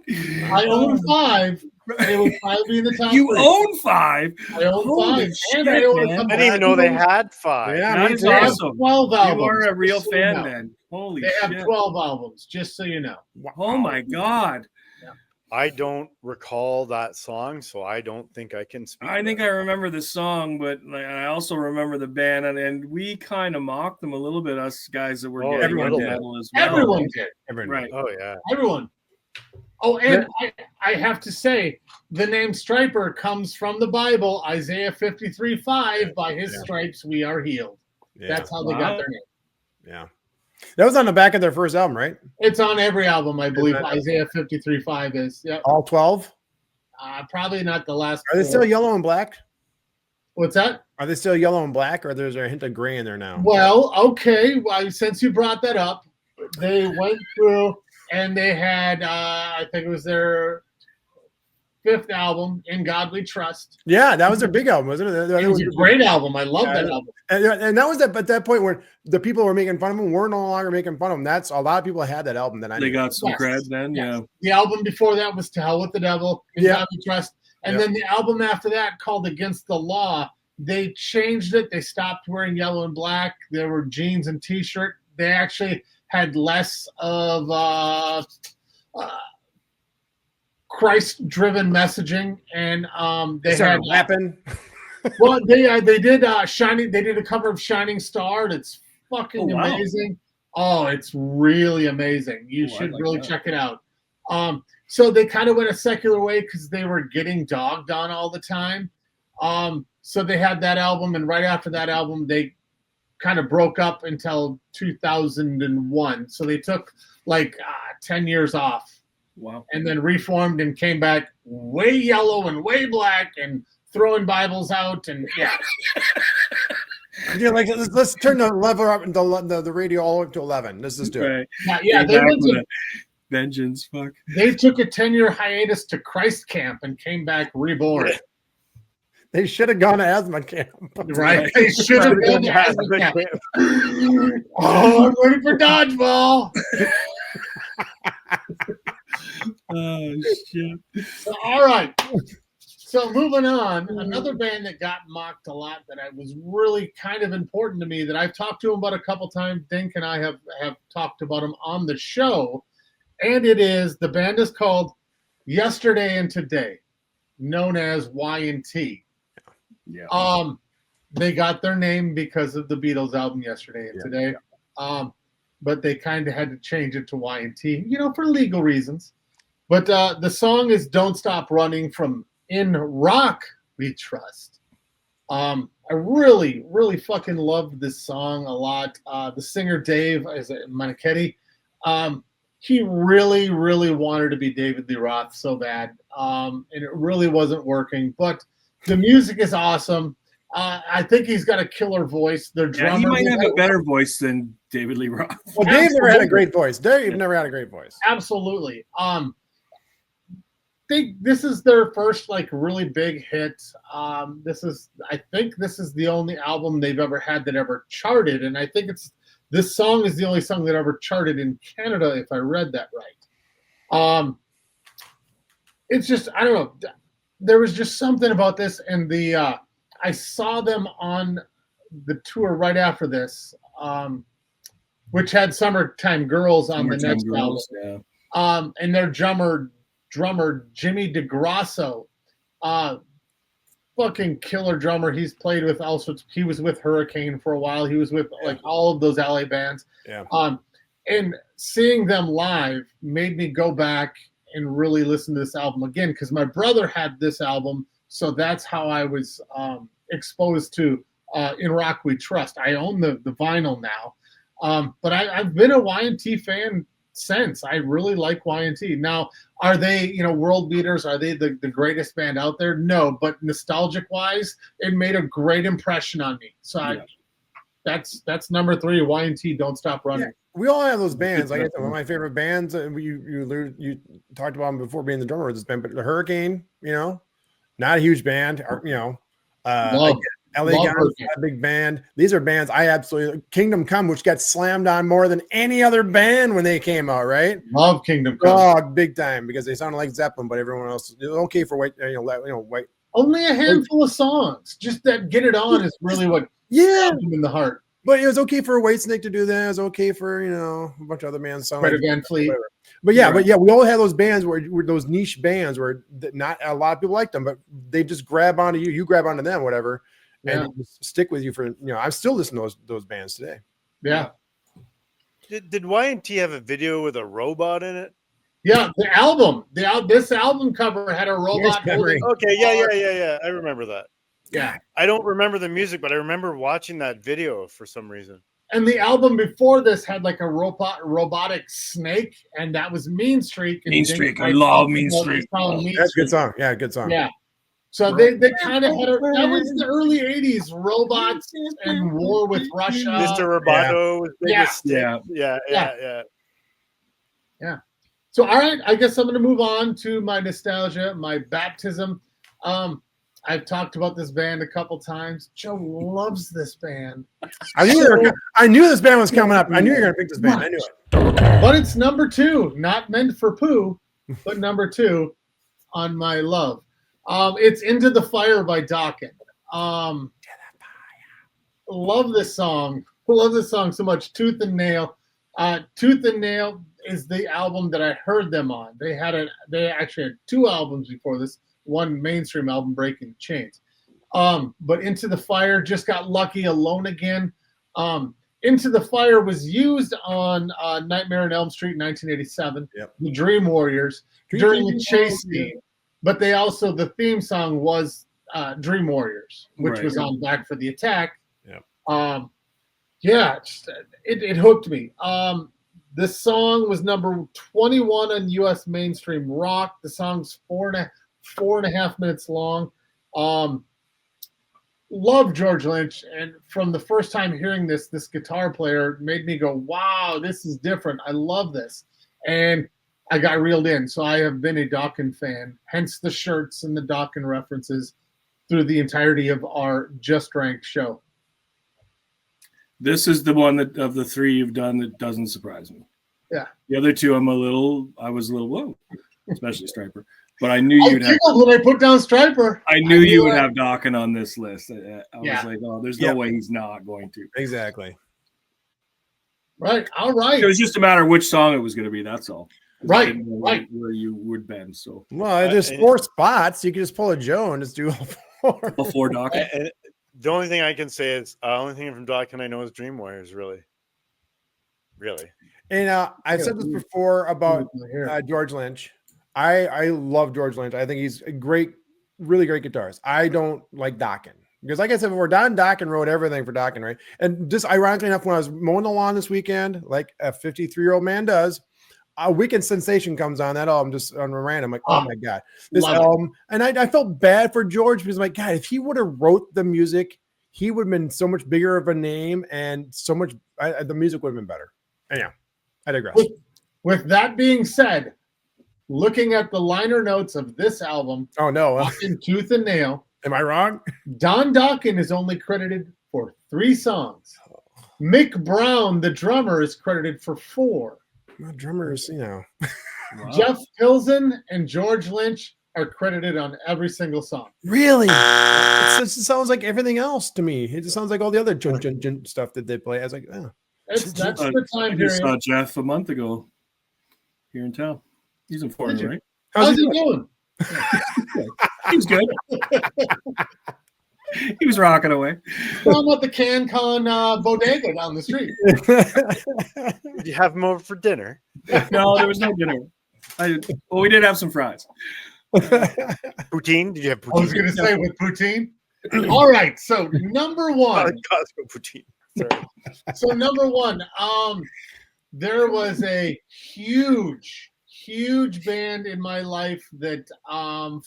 Speaker 4: I own 5. It would probably be in the top
Speaker 3: You
Speaker 4: 3.
Speaker 3: own 5.
Speaker 4: I own
Speaker 3: Holy
Speaker 4: 5.
Speaker 3: shit,
Speaker 4: And I own
Speaker 3: man.
Speaker 4: a
Speaker 2: I didn't even know they had 5.
Speaker 1: Yeah,
Speaker 3: That
Speaker 1: me
Speaker 3: is
Speaker 1: too.
Speaker 4: They have
Speaker 3: awesome.
Speaker 4: 12 albums.
Speaker 3: You are a real
Speaker 4: just so
Speaker 3: fan
Speaker 4: you know.
Speaker 3: then. Holy
Speaker 4: They
Speaker 3: shit.
Speaker 4: have 12 albums, just so you know.
Speaker 3: Oh my God.
Speaker 2: I don't recall that song, so I don't think I can speak.
Speaker 3: I think I remember the song, but I also remember the band, and we kind of mocked them a little bit, us guys that were
Speaker 2: Oh,
Speaker 3: getting
Speaker 2: everyone
Speaker 3: into
Speaker 2: did.
Speaker 3: metal as well.
Speaker 4: Everyone did.
Speaker 3: Right.
Speaker 2: Oh yeah.
Speaker 4: Everyone. Oh, and I have to say, the name Striper comes from the Bible, Isaiah 53:5. By his stripes we are healed.
Speaker 1: Yeah.
Speaker 4: That's how they got their name.
Speaker 1: Yeah. That was on the back of their first album, right?
Speaker 4: It's on every album, I believe.
Speaker 1: that-
Speaker 4: Isaiah 53:5 is. Yep.
Speaker 1: All 12?
Speaker 4: Probably not the last.
Speaker 1: Are they
Speaker 4: 4.
Speaker 1: still yellow and black?
Speaker 4: What's that?
Speaker 1: Are they still yellow and black, or there's a hint of gray in there now?
Speaker 4: Well, okay. Well, since you brought that up, they went through and they had, I think it was their 5th album, In God We Trust.
Speaker 1: Yeah, that was their big album, wasn't it?
Speaker 4: It was a great album. I love that album.
Speaker 1: And that was at that point where the people who were making fun of them were no longer making fun of them. That's a lot of people had that album. Then I
Speaker 3: They
Speaker 1: knew.
Speaker 3: got some
Speaker 4: Yes.
Speaker 3: cred then,
Speaker 4: Yes.
Speaker 3: yeah.
Speaker 4: The album before that was To Hell with the Devil, In
Speaker 1: Yeah.
Speaker 4: God We Trust. And
Speaker 1: Yeah.
Speaker 4: then the album after that, called Against the Law, they changed it. They stopped wearing yellow and black. There were jeans and t-shirt. They actually had less of Christ-driven messaging, and they had
Speaker 1: rapping.
Speaker 4: well, they did Shining. They did a cover of Shining Star. That's fucking
Speaker 3: Oh, wow.
Speaker 4: amazing. Oh, it's really amazing. You
Speaker 3: Oh, I
Speaker 4: should
Speaker 3: like
Speaker 4: really
Speaker 3: that.
Speaker 4: check it out. So they kind of went a secular way because they were getting dogged on all the time. So they had that album, and right after that album, they kind of broke up until 2001. So they took like 10 years off,
Speaker 3: Wow.
Speaker 4: and then reformed and came back way yellow and way black and throwing Bibles out, and yeah.
Speaker 1: Yeah, like let's turn the level up and the radio all up to 11. Let's just do it.
Speaker 3: Right.
Speaker 4: Yeah,
Speaker 3: Came back with a vengeance, fuck.
Speaker 4: they took a 10-year hiatus to Christ Camp and came back reborn.
Speaker 1: They should have gone to asthma camp.
Speaker 4: Right? They should have been to Asthma Camp. Oh, I'm ready for dodgeball.
Speaker 3: Oh shit.
Speaker 4: So, all right. So moving on, another band that got mocked a lot that I was really kind of important to me that I've talked to him about a couple times. Dink and I have talked about them on the show, and the band is called Yesterday and Today, known as Y&T.
Speaker 3: Yeah.
Speaker 4: They got their name because of the Beatles album Yesterday and Today, but they kind of had to change it to Y&T, for legal reasons. But the song is "Don't Stop Running" from In Rock We Trust. I really, really fucking loved this song a lot. The singer Dave is Manichetti. he really, really wanted to be David Lee Roth so bad, and it really wasn't working. But the music is awesome. I think he's got a killer voice. Their drummer,
Speaker 3: he might have a better voice than David Lee Roth.
Speaker 1: Well, Dave never had a great voice. Dave never had a great voice.
Speaker 4: Absolutely. This is their first like really big hit. I think this is the only album they've ever had that ever charted, and I think this song is the only song that ever charted in Canada, if I read that right. It's just, I don't know. There was just something about this, and I saw them on the tour right after this, which had Summertime Girls on the next album. Yeah. And their drummer Jimmy DeGrasso, fucking killer drummer. He's played with all sorts. He was with Hurricane for a while. He was with like all of those LA bands.
Speaker 1: Yeah.
Speaker 4: And seeing them live made me go back and really listen to this album again, because my brother had this album, so that's how I was exposed to In Rock We Trust. I own the vinyl now, but I've been a Y&T fan since. I really like Y&T. Now, are they world beaters? Are they the greatest band out there? No, but nostalgic wise, it made a great impression on me. So that's number 3. Y&T, Don't Stop Running.
Speaker 1: Yeah. We all have those bands. Like I said, one of my favorite bands. You talked about them before being the drummer of this band, but the Hurricane, not a huge band. LA Guns, a big band. These are bands I absolutely. Kingdom Come, which got slammed on more than any other band when they came out, right?
Speaker 4: Love Kingdom Come.
Speaker 1: Oh, big time, because they sounded like Zeppelin, but everyone else is okay for white. White.
Speaker 4: Only a handful of songs. Just that "Get It On" is really what stabbed them in the heart.
Speaker 1: But it was okay for Whitesnake to do that. It was okay for a bunch of other bands.
Speaker 4: Greta Van Fleet.
Speaker 1: But we all had those bands where those niche bands where not a lot of people liked them, but they just grab onto you. You grab onto them, whatever. And stick with you for I'm still listening to those bands today.
Speaker 4: Yeah.
Speaker 2: Did Y&T have a video with a robot in it?
Speaker 4: Yeah, the album. This album cover had a robot.
Speaker 2: Okay, yeah. I remember that.
Speaker 4: Yeah.
Speaker 2: I don't remember the music, but I remember watching that video for some reason.
Speaker 4: And the album before this had like a robotic snake, and that was Mean Streak.
Speaker 3: Mean Streak. I love Mean Streak.
Speaker 1: That's a good song. Yeah, good song.
Speaker 4: Yeah. So they kind of had that was the early 80s, robots and war with Russia.
Speaker 2: Mr. Roboto was biggest. Yeah.
Speaker 4: So all right, I guess I'm gonna move on to my nostalgia, my baptism. I've talked about this band a couple times. Joe loves this band.
Speaker 1: I knew this band was coming up. I knew you were gonna pick this band. I knew it.
Speaker 4: But it's number 2, not meant for poo, but number 2 on my love. It's Into the Fire by Dokken. Love this song. Love this song so much. Tooth and Nail. Tooth and Nail is the album that I heard them on. They actually had 2 albums before this. One mainstream album, Breaking the Chains. But Into the Fire, just got lucky. Alone Again. Into the Fire was used on Nightmare on Elm Street in 1987.
Speaker 1: Yep.
Speaker 4: The Dream Warriors during the chase scene. But the theme song was Dream Warriors, which was on Back for the Attack.
Speaker 1: Yep.
Speaker 4: It hooked me. This song was number 21 on U.S. mainstream rock. The song's 4.5 minutes long. Love George Lynch, and from the first time hearing this guitar player made me go, wow, this is different. I love this. And I got reeled in. So I have been a Dokken fan, hence the shirts and the Dokken references through the entirety of our Just Ranked show.
Speaker 3: This is the one that of the 3 you've done that doesn't surprise me.
Speaker 4: Yeah.
Speaker 3: The other 2, I was a little whoa, especially Striper. But I knew you'd have.
Speaker 4: When I put down Striper,
Speaker 3: I knew you would have Dokken on this list. I was like, oh, there's no way he's not going to.
Speaker 1: Exactly.
Speaker 4: Right. All right.
Speaker 3: It was just a matter of which song it was going to be. That's all.
Speaker 4: Right.
Speaker 3: Where you would bend. So.
Speaker 1: Well, there's 4 spots. You can just pull a Joe and just do all 4.
Speaker 3: Before Dokken.
Speaker 2: And the only thing I can say is the only thing from Dokken I know is Dream Warriors. Really.
Speaker 1: And I've said this before about George Lynch. I love George Lynch. I think he's a really great guitarist. I don't like Dokken because, like I said before, Dokken wrote everything for Dokken, right? And just ironically enough, when I was mowing the lawn this weekend, like a 53-year-old man does, a Weekend Sensation comes on, that album just on random. I'm like, oh my God, this
Speaker 4: love it.
Speaker 1: album. And I felt bad for George because I'm like, God, if he would have wrote the music, he would have been so much bigger of a name and so much, the music would have been better. Anyhow, I digress.
Speaker 4: With that being said, looking at the liner notes of this album,
Speaker 1: Oh no,
Speaker 4: in tooth and nail,
Speaker 1: am I wrong?
Speaker 4: Don Dokken is only credited for 3 songs. Mick Brown, the drummer, is credited for 4.
Speaker 1: My drummers,
Speaker 3: Wow.
Speaker 4: Jeff Pilsen and George Lynch are credited on every single song.
Speaker 1: Really? It sounds like everything else to me. It just sounds like all the other stuff that they play. I was like, oh.
Speaker 4: That's the
Speaker 3: I
Speaker 4: time
Speaker 3: just
Speaker 4: period.
Speaker 3: saw Jeff a month ago here in town. He's in Florida, right?
Speaker 4: How's he doing?
Speaker 3: He's good. He was rocking away.
Speaker 4: How about the CanCon bodega down the street?
Speaker 2: Did you have him over for dinner?
Speaker 3: No, there was no dinner. Well, we did have some fries.
Speaker 2: Poutine? Did you have poutine?
Speaker 4: I was going to say with poutine. All right, so number one.
Speaker 2: Costco poutine. Sorry.
Speaker 4: So number one, there was a huge band in my life that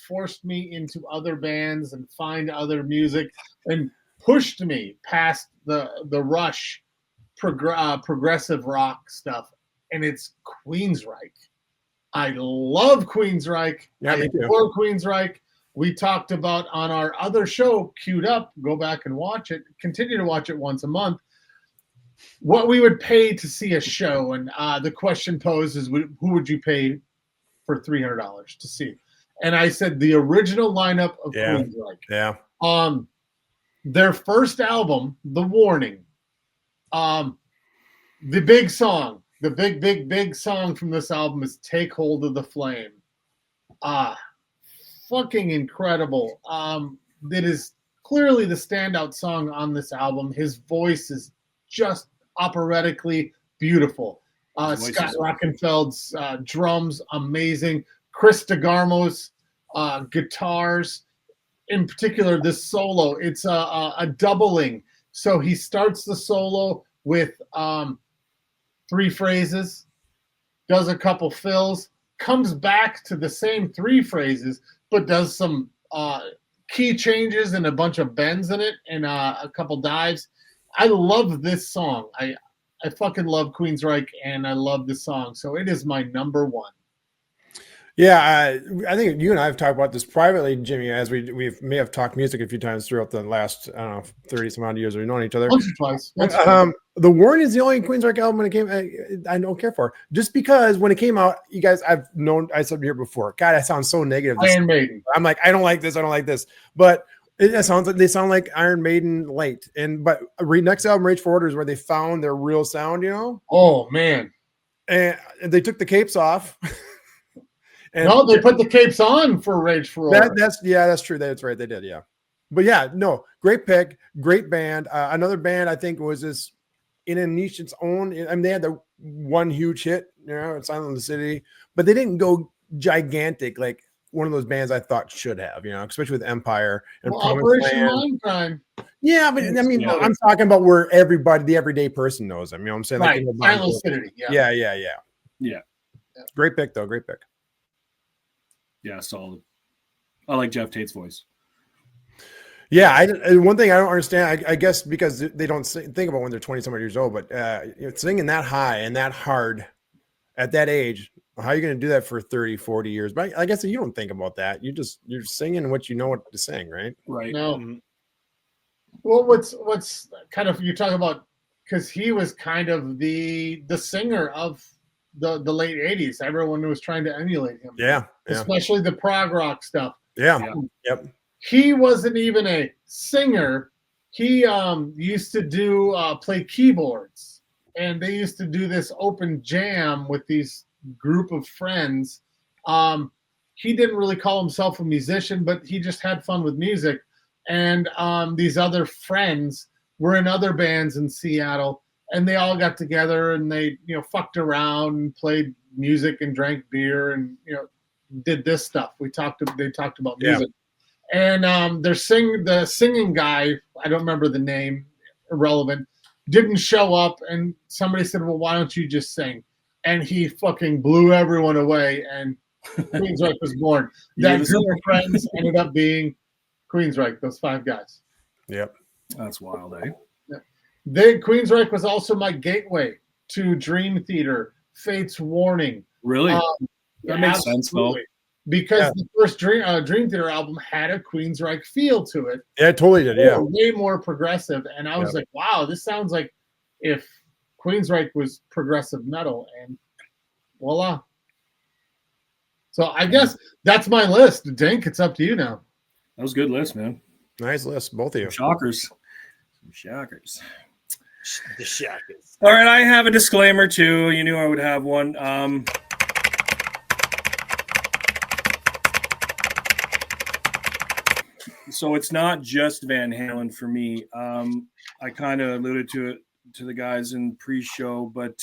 Speaker 4: forced me into other bands and find other music and pushed me past the Rush progressive rock stuff, and it's Queensryche. I love Queensryche.
Speaker 1: Yeah,
Speaker 4: I
Speaker 1: me too.
Speaker 4: adore Queensryche. We talked about on our other show, Queued Up. Go back and watch it. Continue to watch it once a month. What we would pay to see a show, and the question posed is, who would you pay for $300 to see? And I said the original lineup of Queensryche.
Speaker 1: Yeah.
Speaker 4: Their first album, The Warning, the big song, the big song from this album is Take Hold of the Flame. Fucking incredible. That is clearly the standout song on this album. His voice is just operatically beautiful. Scott Rockenfeld's drums, amazing. Chris DeGarmo's guitars, in particular, this solo, it's a doubling. So he starts the solo with 3 phrases, does a couple fills, comes back to the same 3 phrases, but does some key changes and a bunch of bends in it and a couple dives. I love this song. I fucking love Queensryche, and I love this song. So it is my number one.
Speaker 1: Yeah, I think you and I have talked about this privately, Jimmy, as we may have talked music a few times throughout the last, 30 some odd years we've known each other.
Speaker 4: Once or twice.
Speaker 1: The Warning is the only Queensryche album when it came. I don't care for, just because when it came out, you guys, I said here before. God, I sound so negative.
Speaker 4: Iron Maiden.
Speaker 1: I'm like, I don't like this. I don't like this. But it sounds like they sound like Iron Maiden light. But next album, Rage for Order, is where they found their real sound.
Speaker 4: Oh man.
Speaker 1: And they took the capes off. And
Speaker 4: no, they put the capes on for Rage for Order.
Speaker 1: That's true. That's right. They did. Yeah. But yeah, no, great pick, great band. Another band I think was this in a niche its own. I mean, they had the one huge hit, Silent in the City, but they didn't go gigantic like one of those bands I thought should have, especially with Empire and
Speaker 4: Operation Mindcrime.
Speaker 1: Yeah, but I mean, I'm talking about where everybody, the everyday person, knows them. You know what I'm saying?
Speaker 4: Right.
Speaker 1: Like,
Speaker 4: Silent City.
Speaker 1: Yeah. Great pick, though. Great pick.
Speaker 3: Yeah, solid. I like Jeff Tate's voice.
Speaker 1: Yeah, one thing I don't understand, I guess because they don't think about when they're 20 some years old, but singing that high and that hard at that age, how are you going to do that for 30, 40 years? But I guess you don't think about that. You're singing what you know what to sing, right?
Speaker 3: Right.
Speaker 4: No. Well, what's kind of, you talk about, because he was kind of the singer of the late 80s. Everyone was trying to emulate him.
Speaker 1: Yeah.
Speaker 4: Especially the prog rock stuff.
Speaker 1: Yeah. Yep.
Speaker 4: He wasn't even a singer. He used to play keyboards, and they used to do this open jam with these group of friends. He didn't really call himself a musician, but he just had fun with music. And these other friends were in other bands in Seattle, and they all got together and they, fucked around and played music and drank beer and, did this stuff. They talked about music. And the singing guy, I don't remember the name, irrelevant, didn't show up. And somebody said, well, why don't you just sing? and he fucking blew everyone away, and Queensryche was born. That group of friends ended up being Queensryche, those 5 guys.
Speaker 1: Yep.
Speaker 3: That's wild, eh?
Speaker 4: Queensryche was also my gateway to Dream Theater, Fate's Warning.
Speaker 3: Really? That makes sense, though.
Speaker 4: Because the first Dream Theater album had a Queensryche feel to it.
Speaker 1: Yeah, it totally did. Yeah.
Speaker 4: Way more progressive. And I was like, wow, this sounds like if Queensryche was progressive metal, and voila. So I guess that's my list. Dink, it's up to you now.
Speaker 3: That was a good list, man.
Speaker 1: Nice list, both of you.
Speaker 3: Shockers. Some shockers.
Speaker 2: The shockers.
Speaker 3: All right, I have a disclaimer too. You knew I would have one. So it's not just Van Halen for me. I kind of alluded to it to the guys in pre-show, but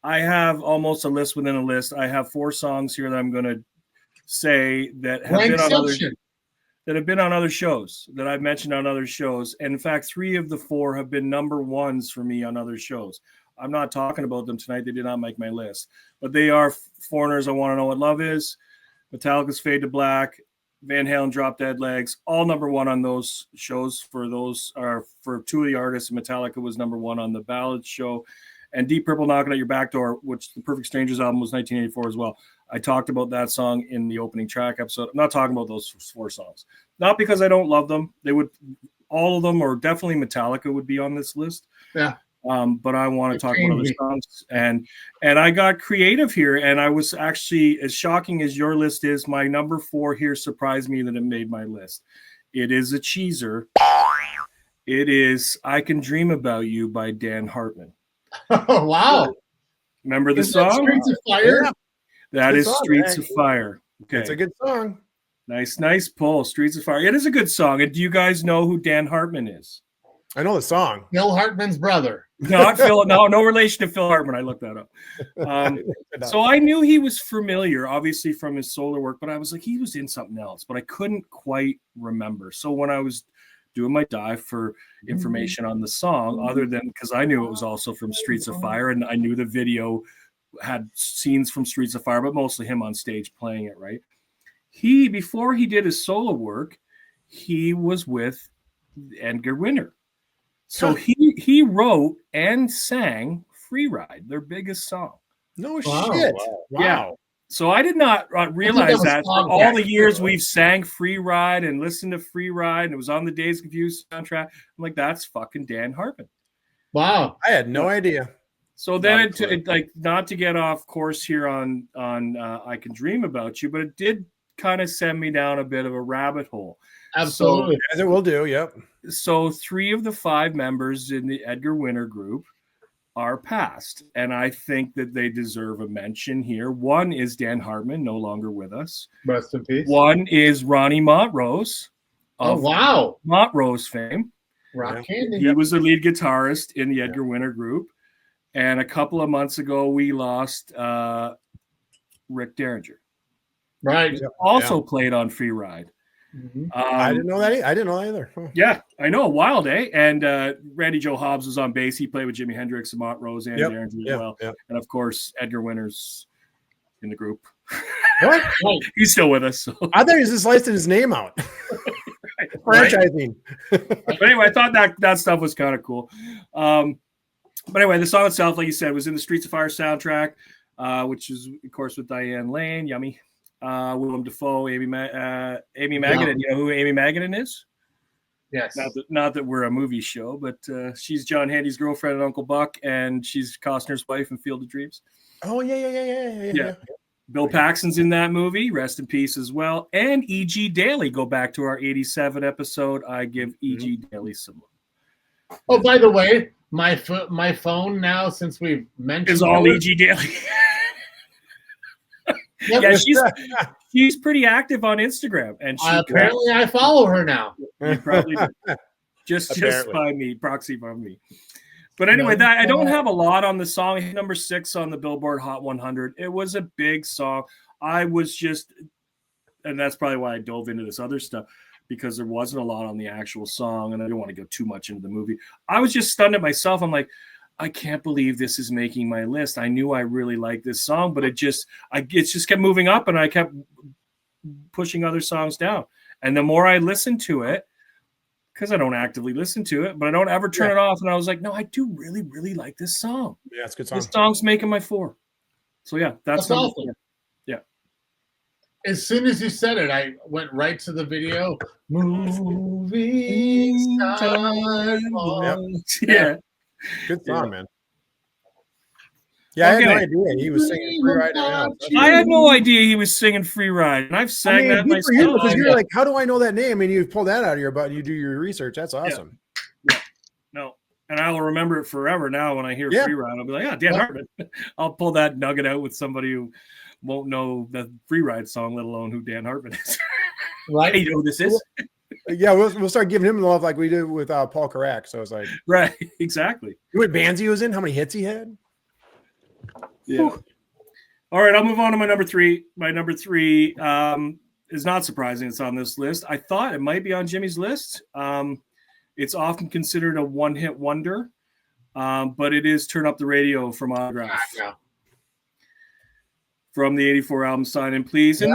Speaker 3: I have almost a list within a list. I have 4 songs here that I'm going to say that have been on other shows, that I've mentioned on other shows. And in fact, 3 of the 4 have been number 1s for me on other shows. I'm not talking about them tonight. They did not make my list, but they are Foreigner's I Want to Know What Love Is, Metallica's Fade to Black, Van Halen Drop Dead Legs, all number 1 on those shows. For 2 of the artists. Metallica was number 1 on the ballad show, and Deep Purple Knocking at Your Back Door, which the Perfect Strangers album was 1984 as well. I talked about that song in the opening track episode. I'm not talking about those 4 songs, not because I don't love them. They would, all of them, or definitely Metallica would be on this list.
Speaker 4: Yeah.
Speaker 3: But I want to talk about other songs, and I got creative here, and I was actually, as shocking as your list is, my number 4 here surprised me that it made my list. It is a cheeser. It is "I Can Dream About You" by Dan Hartman.
Speaker 4: Oh, wow!
Speaker 3: Remember the song?
Speaker 4: Streets of Fire.
Speaker 1: Yeah.
Speaker 3: That is
Speaker 1: song,
Speaker 3: Streets
Speaker 1: man.
Speaker 3: of Fire. Okay,
Speaker 1: It's a good song.
Speaker 3: nice pull. Streets of Fire. It is a good song. And do you guys know who Dan Hartman is?
Speaker 1: I know the song.
Speaker 4: Bill Hartman's brother.
Speaker 3: Not Phil. No relation to Phil Hartman. I looked that up. So I knew he was familiar, obviously, from his solo work, but I was like, he was in something else, but I couldn't quite remember. So when I was doing my dive for information on the song, other than because I knew it was also from Streets of Fire, and I knew the video had scenes from Streets of Fire, but mostly him on stage playing it, right? Before he did his solo work, he was with Edgar Winter. So he wrote and sang Free Ride, their biggest song.
Speaker 1: No
Speaker 4: Wow.
Speaker 1: shit.
Speaker 3: Wow. Yeah. So I did not realize that for all the years we've sang Free Ride and listened to Free Ride, and it was on the Days Confused soundtrack. I'm like, that's fucking Dan Hartman.
Speaker 4: Wow.
Speaker 1: I had no idea.
Speaker 3: So then, like, not to get off course here on I Can Dream About You, but it did kind of send me down a bit of a rabbit hole.
Speaker 4: Absolutely.
Speaker 1: As it will do. Yep.
Speaker 3: So 3 of the 5 members in the Edgar Winter group are passed, and I think that they deserve a mention here. 1 is Dan Hartman, no longer with us.
Speaker 4: Rest in peace.
Speaker 3: 1 is Ronnie Montrose.
Speaker 4: Oh, wow.
Speaker 3: Montrose fame.
Speaker 4: Rock Candy.
Speaker 3: He was the lead guitarist in the Edgar Winter group. And a couple of months ago, we lost Rick Derringer.
Speaker 4: Right.
Speaker 3: Also played on Free Ride.
Speaker 4: Mm-hmm.
Speaker 1: I didn't know that. I didn't know either. Huh.
Speaker 3: Yeah, I know. Wild, eh? And Randy Joe Hobbs was on bass. He played with Jimi Hendrix and Montrose and Derringer as well. Yep. And of course, Edgar Winter's in the group.
Speaker 1: What?
Speaker 3: He's still with us. So.
Speaker 1: I thought he was just listing his name out. Franchising.
Speaker 3: But anyway, I thought that stuff was kind of cool. But anyway, the song itself, like you said, was in the Streets of Fire soundtrack, which is, of course, with Diane Lane, yummy. Willem Dafoe, Amy Magadan. You know who Amy Magadan is?
Speaker 4: Yes.
Speaker 3: Not that we're a movie show, but she's John Handy's girlfriend and Uncle Buck, and she's Costner's wife in Field of Dreams.
Speaker 1: Oh, yeah.
Speaker 3: Bill Paxton's in that movie. Rest in peace as well. And E.G. Daly. Go back to our 87 episode. I give E.G. Daly some love.
Speaker 4: Oh, by the way, my phone now, since we've mentioned,
Speaker 3: is all E.G. Daly.
Speaker 4: Yep.
Speaker 3: Yeah, she's pretty active on Instagram, and she
Speaker 4: apparently I follow her now.
Speaker 3: You probably do. just by me, proxy by me. But anyway, I don't have a lot on the song. Number 6 on the Billboard Hot 100. It was a big song. I was just, and that's probably why I dove into this other stuff, because there wasn't a lot on the actual song, and I don't want to go too much into the movie. I was just stunned at myself. I'm like, I can't believe this is making my list. I knew I really liked this song, but it just kept moving up, and I kept pushing other songs down. And the more I listened to it, because I don't actively listen to it, but I don't ever turn it off. And I was like, no, I do really, really like this song.
Speaker 1: Yeah, it's a good song.
Speaker 3: This song's making my 4. So yeah, that's
Speaker 4: awesome.
Speaker 3: 4. Yeah.
Speaker 4: As soon as you said it, I went right to the video. Moving time.
Speaker 3: Yeah.
Speaker 1: Good song, man. Yeah, I had no idea he was singing Free Ride.
Speaker 3: I had no idea he was singing Free Ride, and I've sang that
Speaker 1: good for you,
Speaker 3: myself.
Speaker 1: because you're like, how do I know that name? And you pull that out of your butt and you do your research. That's awesome.
Speaker 3: Yeah. No, and I will remember it forever now when I hear Free Ride. I'll be like, Dan Hartman. I'll pull that nugget out with somebody who won't know the Free Ride song, let alone who Dan Hartman is.
Speaker 4: Right.
Speaker 3: Hey, you know who this is?
Speaker 1: Yeah, we'll start giving him the love like we did with Paul Carrack. So it's like,
Speaker 3: right, exactly.
Speaker 1: You know what bands he was in? How many hits he had?
Speaker 3: Yeah. Whew. All right, I'll move on to my number 3. My number 3 is not surprising. It's on this list. I thought it might be on Jimmy's list. It's often considered a one-hit wonder, but it is "Turn Up the Radio" from Autograph. From the '84 album "Sign and Please," and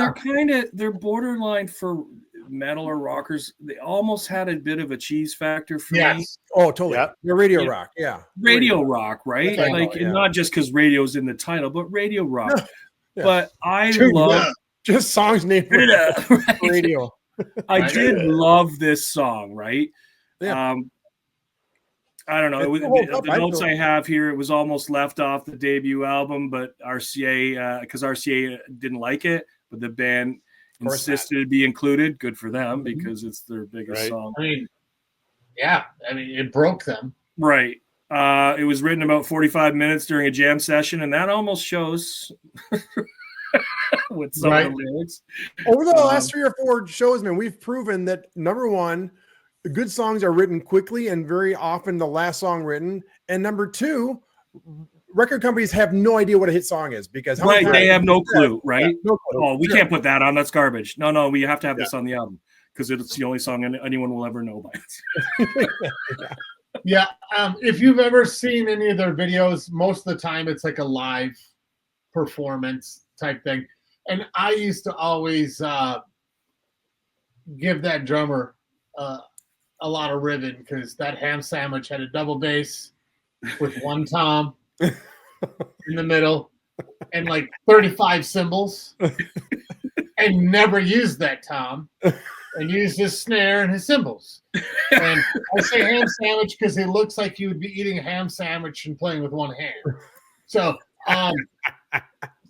Speaker 3: they're borderline for metal or rockers. They almost had a bit of a cheese factor for me.
Speaker 1: Oh, totally. Yeah. The radio rock. Yeah.
Speaker 3: Radio rock, right? Like not just because radio's in the title, but radio rock. Yeah. But I love
Speaker 1: just songs named for radio.
Speaker 3: I did love this song, right?
Speaker 1: Yeah.
Speaker 3: I don't know. It was, the notes I have here, it was almost left off the debut album, but RCA, because RCA didn't like it, but the band insisted it be included. Good for them, because it's their biggest song.
Speaker 4: I mean, it broke them.
Speaker 3: Right. It was written about 45 minutes during a jam session, and that almost shows with some of the lyrics.
Speaker 1: Over the last 3 or 4 shows, man, we've proven that, number one, good songs are written quickly and very often the last song written. And number 2, record companies have no idea what a hit song is, because
Speaker 3: they have no clue, right? No clue. Oh, we can't put that on. That's garbage. No, we have to have this on the album because it's the only song anyone will ever know by it.
Speaker 4: If you've ever seen any of their videos, most of the time it's like a live performance type thing. And I used to always give that drummer a lot of ribbon, because that ham sandwich had a double bass with one tom in the middle and like 35 cymbals, and never used that tom, and used his snare and his cymbals. And I say ham sandwich because he looks like he would be eating a ham sandwich and playing with one hand. So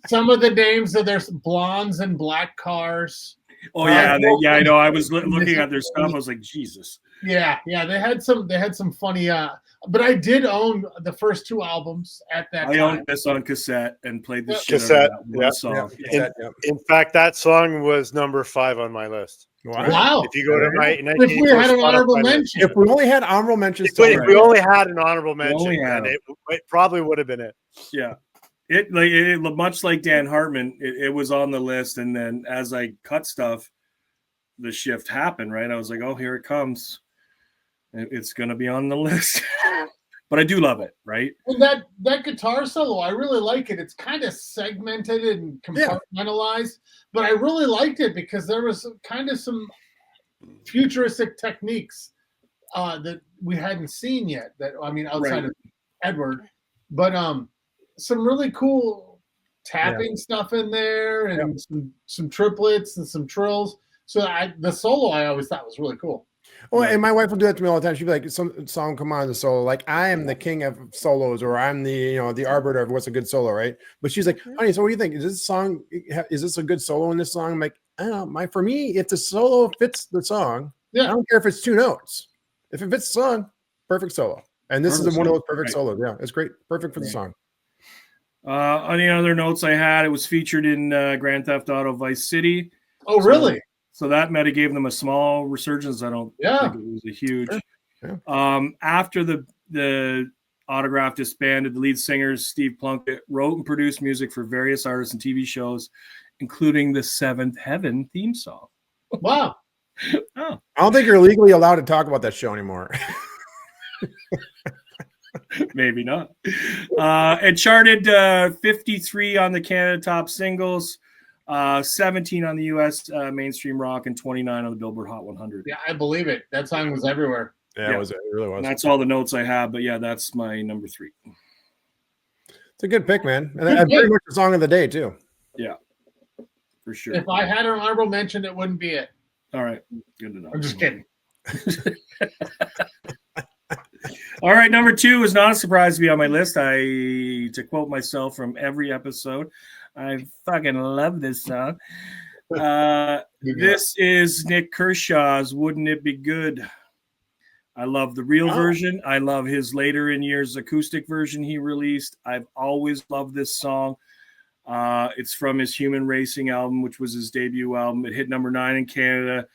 Speaker 4: some of the names of their Blondes and Black Cars.
Speaker 3: Oh yeah, I know. I was looking at their stuff. I was like, Jesus.
Speaker 4: Yeah. They had some funny. But I did own the first 2 albums at that time.
Speaker 3: I owned this on cassette and played the shit out of that one song.
Speaker 2: In fact, that song was number 5 on my list.
Speaker 4: Wow!
Speaker 2: If you go to my,
Speaker 4: if we had an honorable mention,
Speaker 1: if we only had honorable mentions,
Speaker 2: if we only had an honorable mention, then it probably would have been it.
Speaker 3: Yeah. It much like Dan Hartman, it was on the list, and then as I cut stuff, the shift happened. Right, I was like, "Oh, here it comes! It's going to be on the list." But I do love it, right?
Speaker 4: And that guitar solo, I really like it. It's kind of segmented and compartmentalized, but I really liked it because there was kind of some futuristic techniques that we hadn't seen yet. Outside of Edward, but some really cool tapping stuff in there, and some triplets and some trills. So the solo I always thought was really cool.
Speaker 1: Well, and my wife will do that to me all the time. She'll be like, some song come on the solo, like I am the king of solos, or I'm the the arbiter of what's a good solo, right? But she's like, honey, so what do you think? Is this a good solo in this song? I'm like, I don't know. For me, if the solo fits the song, I don't care if it's 2 notes. If it fits the song, perfect solo. And this is one of those perfect solos. Yeah, it's great. Perfect for the song.
Speaker 3: Any other notes I had, it was featured in Grand Theft Auto Vice City.
Speaker 4: Oh, really?
Speaker 3: So that might have gave them a small resurgence. I don't think it was a huge. Yeah. After the Autograph disbanded, the lead singer, Steve Plunkett, wrote and produced music for various artists and TV shows, including the Seventh Heaven theme song.
Speaker 4: Wow.
Speaker 1: I don't think you're legally allowed to talk about that show anymore.
Speaker 3: Maybe not. It charted 53 on the Canada Top Singles, 17 on the U.S. Mainstream Rock, and 29 on the Billboard Hot 100.
Speaker 4: Yeah, I believe it. That song was everywhere.
Speaker 1: Yeah, it really was.
Speaker 3: And that's all the notes I have. But yeah, that's my number 3.
Speaker 1: It's a good pick, man. And pretty much the song of the day, too.
Speaker 3: Yeah, for sure.
Speaker 4: If I had an honorable mention, it wouldn't be it.
Speaker 3: All right, good to know.
Speaker 4: I'm just kidding.
Speaker 3: All right, number 2 is not a surprise to be on my list. To quote myself from every episode, I fucking love this song. This is Nick Kershaw's "Wouldn't It Be Good." I love the real version. I love his later in years acoustic version he released. I've always loved this song. It's from his Human Racing album, which was his debut album. It hit number 9 in Canada,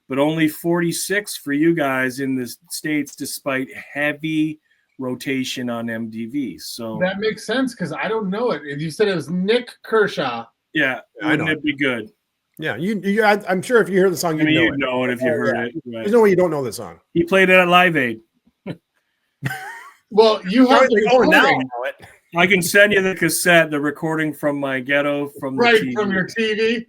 Speaker 3: but only 46 for you guys in the States, despite heavy rotation on MTV. So
Speaker 4: that makes sense because I don't know it. You said it was Nick Kershaw.
Speaker 3: Yeah, wouldn't it be good?
Speaker 1: Yeah, I'm sure if you hear the song,
Speaker 3: you'd know it if you heard it. Right.
Speaker 1: There's no way you don't know the song.
Speaker 3: He played it at Live Aid.
Speaker 4: Well, you have to
Speaker 1: now I know it.
Speaker 3: I can send you the cassette, the recording from my ghetto from the TV.
Speaker 4: From your TV.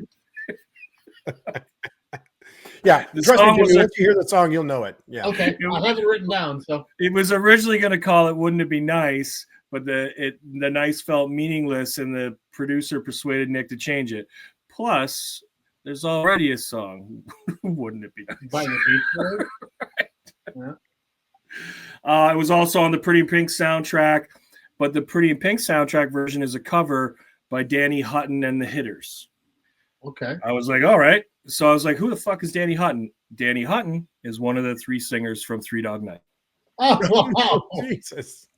Speaker 1: Yeah, trust me, Jimmy, once you hear the song, you'll know it. Yeah.
Speaker 4: Okay, I have it written down. So
Speaker 3: it was originally going to call it "Wouldn't It Be Nice," but the nice felt meaningless, and the producer persuaded Nick to change it. Plus, there's already a song, "Wouldn't It Be Nice?"
Speaker 4: By the Beach Boys.
Speaker 3: Right. Yeah. It was also on the Pretty in Pink soundtrack, but the Pretty in Pink soundtrack version is a cover by Danny Hutton and the Hitters.
Speaker 4: Okay.
Speaker 3: I was like, all right. So I was like, who the fuck is Danny Hutton? Danny Hutton is one of the 3 singers from Three Dog Night.
Speaker 4: Oh, wow.
Speaker 1: Jesus.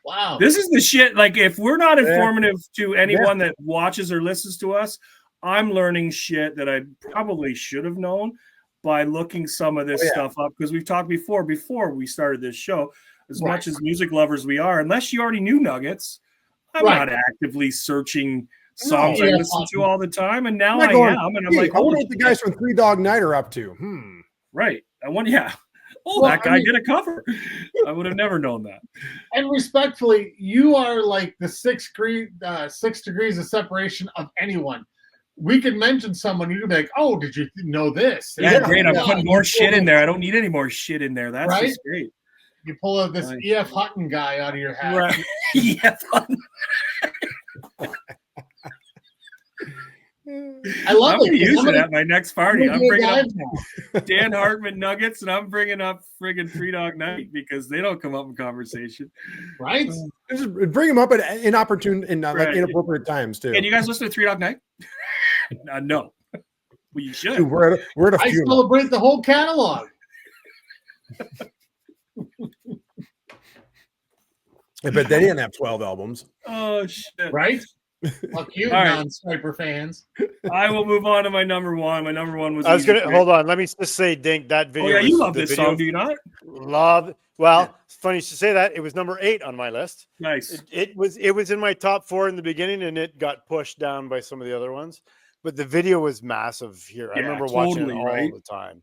Speaker 4: Wow.
Speaker 3: This is the shit. Like, if we're not informative to anyone that watches or listens to us, I'm learning shit that I probably should have known by looking some of this stuff up, because we've talked before we started this show, as much as music lovers we are, unless you already knew nuggets, I'm not actively searching songs I listen to all the time, and now I am, and I'm like,
Speaker 1: I wonder what the guys from Three Dog Night are up to.
Speaker 3: Right. I wonder, that guy did a cover. I would have never known that.
Speaker 4: And respectfully, you are like the 6 degrees of separation of anyone. We could mention someone, you'd be like, oh, did you know this?
Speaker 3: Yeah, great. I'm putting more shit in there. I don't need any more shit in there. That's just great.
Speaker 4: You pull out this E.F. Hutton guy out of your hat.
Speaker 3: Right. E.F. Hutton.
Speaker 4: I love
Speaker 3: I'm
Speaker 4: it.
Speaker 3: I'm use it at my next party. I'm bringing up
Speaker 4: now.
Speaker 3: Dan Hartman Nuggets, and I'm bringing up friggin' Three Dog Night, because they don't come up in conversation.
Speaker 4: Right?
Speaker 1: Just bring them up at inopportune and like inappropriate times, too.
Speaker 3: And you guys listen to Three Dog Night? No. Well, you should.
Speaker 1: Dude, we're at a
Speaker 4: I
Speaker 1: funeral.
Speaker 4: celebrate the whole catalog.
Speaker 1: I bet they didn't have 12 albums.
Speaker 3: Oh, shit.
Speaker 4: Right? Fuck you,
Speaker 3: All right.
Speaker 4: non-Sniper fans.
Speaker 3: I will move on to my number 1. My number 1 was.
Speaker 2: I was gonna hold on. Let me just say, Dink, that video.
Speaker 3: Oh yeah, you
Speaker 2: was-
Speaker 3: love
Speaker 2: the
Speaker 3: this
Speaker 2: video-
Speaker 3: song, do you not?
Speaker 2: Love. Well, it's funny you should say that. It was number 8 on my list.
Speaker 3: Nice.
Speaker 2: It was in my top 4 in the beginning, and it got pushed down by some of the other ones. But the video was massive here. I
Speaker 3: Yeah,
Speaker 2: remember watching it
Speaker 3: totally,
Speaker 2: all
Speaker 3: right?
Speaker 2: the time.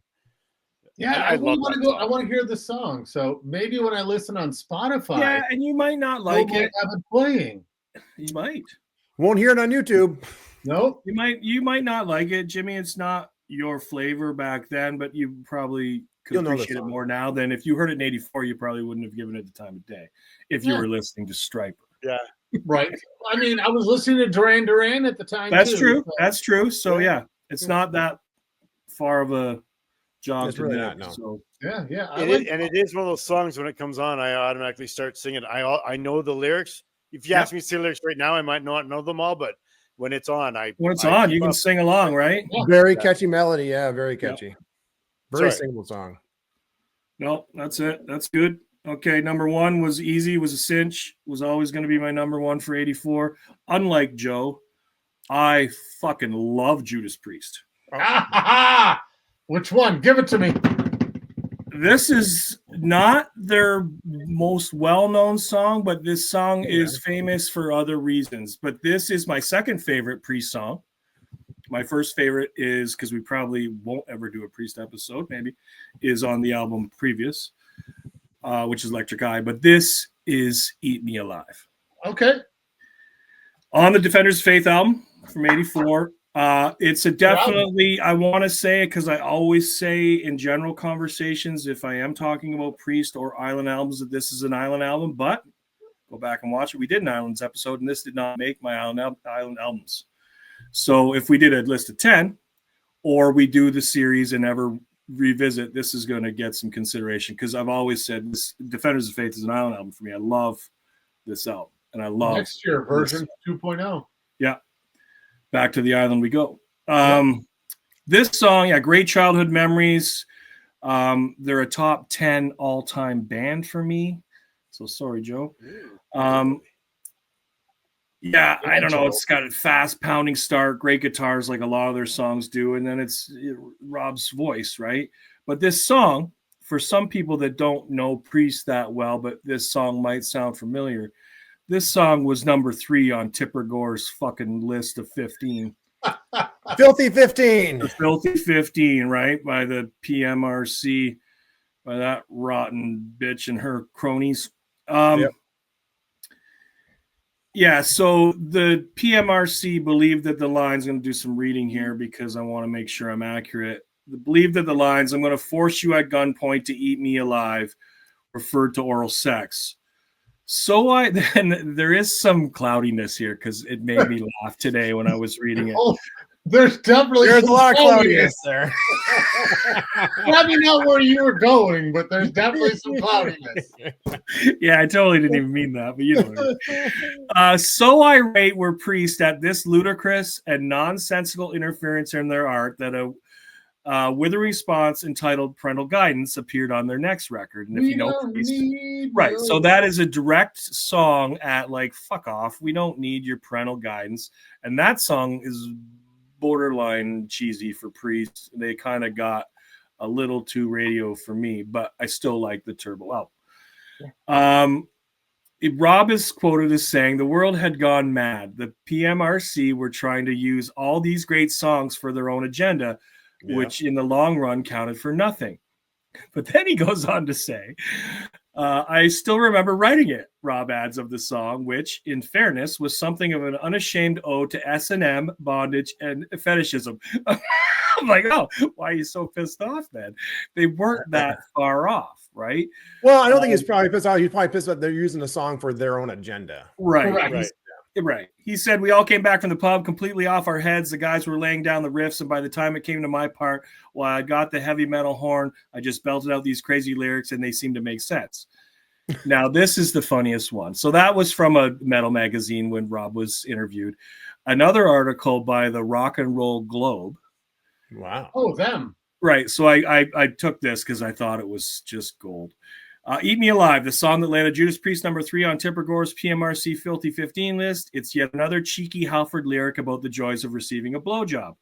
Speaker 4: Yeah,
Speaker 2: I
Speaker 4: I
Speaker 2: love
Speaker 4: want to
Speaker 2: that
Speaker 4: go.
Speaker 2: song.
Speaker 4: I want to hear the song. So maybe when I listen on Spotify,
Speaker 3: Yeah, and you might not like
Speaker 4: I
Speaker 3: it.
Speaker 4: have it playing.
Speaker 3: You might.
Speaker 1: Won't hear it on YouTube.
Speaker 4: Nope.
Speaker 3: You might not like it, Jimmy. It's not your flavor back then, but you probably could
Speaker 1: You'll know the
Speaker 3: appreciate it
Speaker 1: song.
Speaker 3: more now than if you heard it in '84. You probably wouldn't have given it the time of day if you were listening to Striper.
Speaker 2: Yeah.
Speaker 4: Right. I mean, I was listening to Duran Duran at the time.
Speaker 3: That's
Speaker 4: too,
Speaker 3: true.
Speaker 4: so-
Speaker 3: That's true. So yeah, it's not that far of a jog
Speaker 1: It's
Speaker 3: to
Speaker 1: really
Speaker 3: that.
Speaker 1: not, no.
Speaker 3: So
Speaker 4: Yeah, yeah.
Speaker 2: It is one of those songs when it comes on, I automatically start singing. I know the lyrics. If you ask me to say the lyrics right now, I might not know them all, but when it's on,
Speaker 3: when it's on, you can sing along, right?
Speaker 1: Very catchy melody. Yeah, very catchy. Very
Speaker 2: Sorry.
Speaker 1: singable song.
Speaker 3: No, that's it. That's good. Okay, number 1 was easy, was a cinch, was always going to be my number 1 for '84. Unlike Joe, I fucking love Judas Priest.
Speaker 4: Which one? Give it to me.
Speaker 3: This is not their most well-known song, but this song is famous for other reasons. But this is my second favorite Priest song. My first favorite is, because we probably won't ever do a Priest episode, maybe, is on the album previous, which is Electric Eye. But this is Eat Me Alive.
Speaker 4: Okay.
Speaker 3: On the Defenders of Faith album from 84. It's a definitely, I want to say it because I always say in general conversations, if I am talking about Priest or Island albums, that this is an Island album, but go back and watch it. We did an Islands episode, and this did not make my Island albums. So if we did a list of 10, or we do the series and never revisit, this is going to get some consideration because I've always said this Defenders of Faith is an Island album for me. I love this album, and I love
Speaker 4: next year version 2.0.
Speaker 3: Yeah, back to the island we go. This song, great childhood memories. They're a top 10 all-time band for me. So sorry, Joe. I don't know. It's got a fast pounding start, great guitars like a lot of their songs do, and then it's Rob's voice, right? But this song, for some people that don't know Priest that well, but this song might sound familiar, this song was number 3 on Tipper Gore's fucking list of 15.
Speaker 1: Filthy 15.
Speaker 3: The Filthy 15, right? By the PMRC, by that rotten bitch and her cronies. Yeah, so the PMRC believed that the lines, I'm going to do some reading here because I want to make sure I'm accurate. Believed that the lines, I'm going to force you at gunpoint to eat me alive, referred to oral sex. So then there is some cloudiness here because it made me laugh today when I was reading it.
Speaker 4: Oh, there's definitely
Speaker 1: a lot of cloudiness there.
Speaker 4: Probably not where you were going, but there's definitely some cloudiness.
Speaker 3: Yeah, I totally didn't even mean that, but you know. So irate were Priest at this ludicrous and nonsensical interference in their art that with a response entitled Parental Guidance appeared on their next record. And if you know Priest, right, so that is a direct song at like, fuck off, we don't need your parental guidance. And that song is borderline cheesy for Priest. They kind of got a little too radio for me, but I still like the Turbo album. Rob is quoted as saying, the world had gone mad. The PMRC were trying to use all these great songs for their own agenda, which in the long run counted for nothing. But then he goes on to say, I still remember writing it, Rob adds of the song, which, in fairness, was something of an unashamed ode to S&M, bondage, and fetishism. I'm like, oh, why are you so pissed off then? They weren't that far off, right?
Speaker 1: Well, I don't think he's probably pissed off. He's probably pissed off they're using the song for their own agenda.
Speaker 3: Right. Right. He said, we all came back from the pub completely off our heads. The guys were laying down the riffs, and by the time it came to my part, while I got the heavy metal horn, I just belted out these crazy lyrics, and they seemed to make sense. Now, this is the funniest one. So that was from a metal magazine when Rob was interviewed. Another article by the Rock and Roll Globe.
Speaker 1: Wow.
Speaker 4: Oh, them.
Speaker 3: Right. So I took this because I thought it was just gold. Eat Me Alive, the song that landed Judas Priest number 3 on Tipper Gore's PMRC Filthy 15 list. It's yet another cheeky Halford lyric about the joys of receiving a blowjob.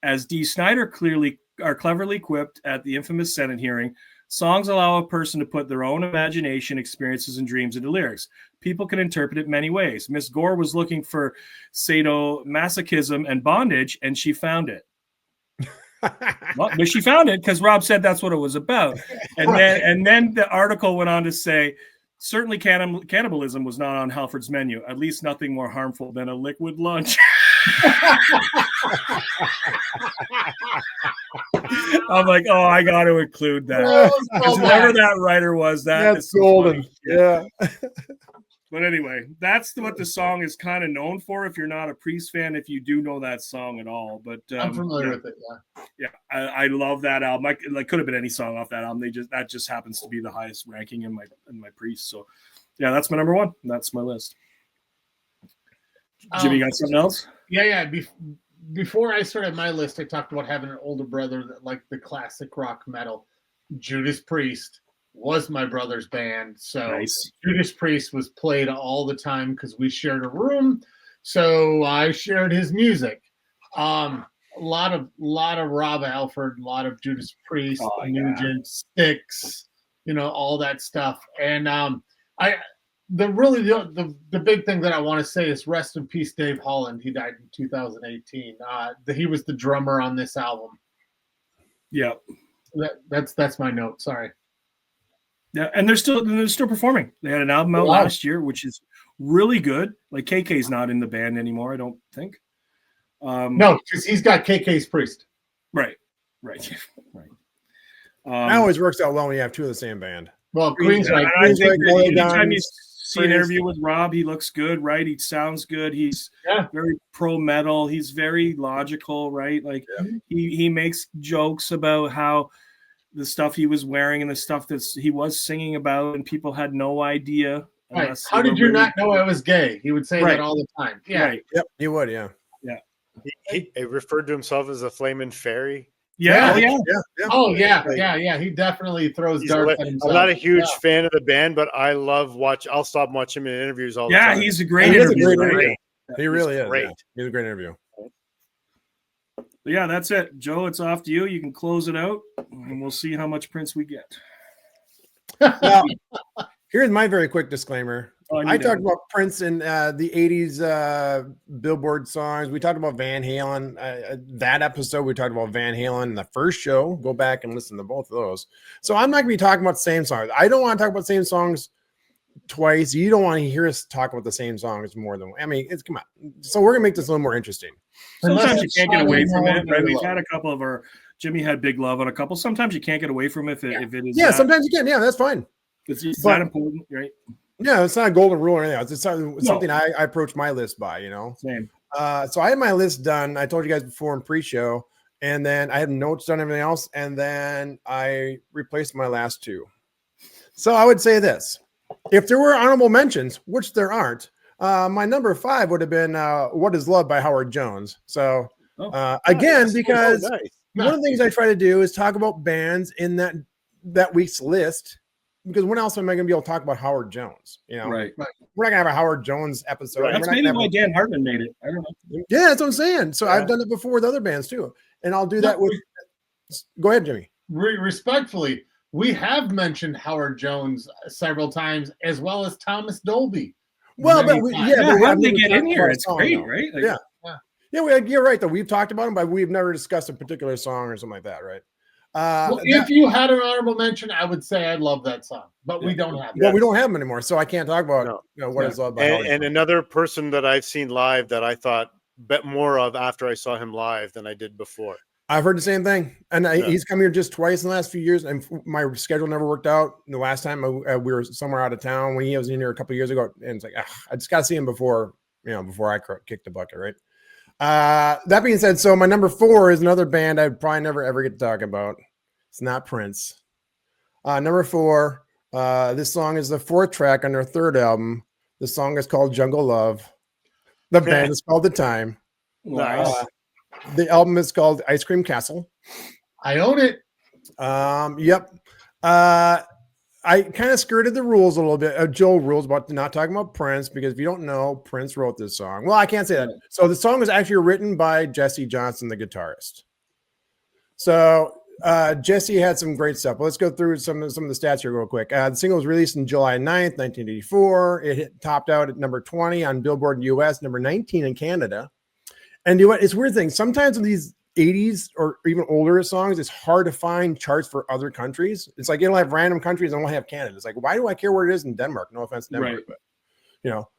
Speaker 3: As Dee Snider cleverly quipped at the infamous Senate hearing, songs allow a person to put their own imagination, experiences, and dreams into lyrics. People can interpret it many ways. Miss Gore was looking for sadomasochism and bondage, and she found it. Well, but she found it because Rob said that's what it was about. And then the article went on to say, certainly cannibalism was not on Halford's menu, at least nothing more harmful than a liquid lunch. I'm like, oh, I got to include that. Because whoever that writer was, that's
Speaker 1: golden. Yeah.
Speaker 3: But anyway, that's what the song is kind of known for. If you're not a Priest fan, if you do know that song at all, but
Speaker 4: I'm familiar with it.
Speaker 3: Yeah, I love that album. Like could have been any song off that album. That just happens to be the highest ranking in my Priest. So, yeah, that's my number 1. That's my list. Jimmy, got something else?
Speaker 4: Yeah. Before I started my list, I talked about having an older brother that liked the classic rock metal. Judas Priest was my brother's band, so nice. Judas Priest was played all the time because we shared a room, so I shared his music. A lot of Rob Halford, a lot of Judas Priest, Nugent, Styx, all that stuff. And the big thing that I want to say is rest in peace, Dave Holland. He died in 2018. He was the drummer on this album.
Speaker 3: Yeah,
Speaker 4: that's my note. Sorry.
Speaker 3: Yeah, and they're still performing. They had an album out last year, which is really good. Like KK's not in the band anymore, I don't think.
Speaker 4: No, because he's got KK's Priest.
Speaker 3: Right.
Speaker 1: That always works out well when you have two of the same band.
Speaker 4: Well, Queensryche.
Speaker 3: I think anytime you see an interview with Rob, he looks good, right? He sounds good. He's very pro metal. He's very logical, right? Like he makes jokes about how the stuff he was wearing and the stuff that he was singing about, and people had no idea.
Speaker 4: Right. How did you not know I was gay? He would say that all the time. Yeah.
Speaker 3: Right.
Speaker 1: Yep. He would. Yeah.
Speaker 3: Yeah.
Speaker 2: He referred to himself as a flaming fairy.
Speaker 3: Yeah.
Speaker 4: Oh yeah. He definitely throws darts at himself.
Speaker 2: I'm not a huge fan of the band, but I love I'll stop watching him in interviews all the time.
Speaker 3: Yeah, he's a great interview.
Speaker 1: He really is.
Speaker 2: Great.
Speaker 1: Yeah. He's a great interview.
Speaker 3: But yeah, that's it. Joe, it's off to you. You can close it out, and we'll see how much Prince we get.
Speaker 1: Well, here's my very quick disclaimer. I talked
Speaker 3: that.
Speaker 1: about Prince in the 80s Billboard songs. We talked about Van Halen. That episode, we talked about Van Halen in the first show. Go back and listen to both of those. So I'm not going to be talking about the same songs. I don't want to talk about the same songs twice. You don't want to hear us talk about the same songs more than I mean, come on. So we're gonna make this a little more interesting.
Speaker 3: Sometimes you can't get away from it, right? We've had a couple of our Jimmy had Big Love on a couple. Sometimes you can't get away from it if it is.
Speaker 1: Yeah, sometimes you can. Yeah, that's fine.
Speaker 3: It's not important, right?
Speaker 1: Yeah, it's not a golden rule or anything else. It's something I approach my list by, you know.
Speaker 3: Same.
Speaker 1: So I had my list done. I told you guys before in pre-show, and then I had notes done, everything else, and then I replaced my last two. So I would say this. If there were honorable mentions, which there aren't, my number 5 would have been What Is Love by Howard Jones. So again, because one of the things I try to do is talk about bands in that week's list, because when else am I going to be able to talk about Howard Jones? You know,
Speaker 3: right.
Speaker 1: We're not going to have a Howard Jones episode.
Speaker 3: Right. That's maybe why Dan Hartman made it. I don't know.
Speaker 1: Yeah, that's what I'm saying. So I've done it before with other bands too. And I'll do that with go ahead, Jimmy.
Speaker 4: Respectfully, we have mentioned Howard Jones several times, as well as Thomas Dolby.
Speaker 1: Well, but
Speaker 3: how did they get in here? It's great, right?
Speaker 1: Like, you're right though. We've talked about them, but we've never discussed a particular song or something like that, right?
Speaker 4: If you had an honorable mention, I would say I love that song, but we don't have.
Speaker 1: Well, we don't have them anymore, so I can't talk about What Is Love by Howard
Speaker 2: and another person that I've seen live that I thought more of after I saw him live than I did before.
Speaker 1: I've heard the same thing, and he's come here just twice in the last few years, and my schedule never worked out. The last time we were somewhere out of town when he was in here a couple of years ago, and it's like I just got to see him before I kicked the bucket, right? That being said, so my number 4 is another band I'd probably never ever get to talk about. It's not Prince. Number 4, this song is the 4th track on their 3rd album. The song is called Jungle Love. The band is called The Time.
Speaker 2: Nice.
Speaker 1: The album is called Ice Cream Castle.
Speaker 4: I own it.
Speaker 1: Yep. I kind of skirted the rules a little bit. Joe rules about not talking about Prince, because if you don't know, Prince wrote this song. Well, I can't say that. So the song was actually written by Jesse Johnson, the guitarist. So Jesse had some great stuff. Let's go through some of the stats here real quick. The single was released on July 9th, 1984. It topped out at number 20 on Billboard in the US, number 19 in Canada. And you know what? It's a weird thing. Sometimes in these 80s or even older songs, it's hard to find charts for other countries. It's like it'll have random countries and it'll have Canada. It's like, why do I care where it is in Denmark? No offense to Denmark, but you know.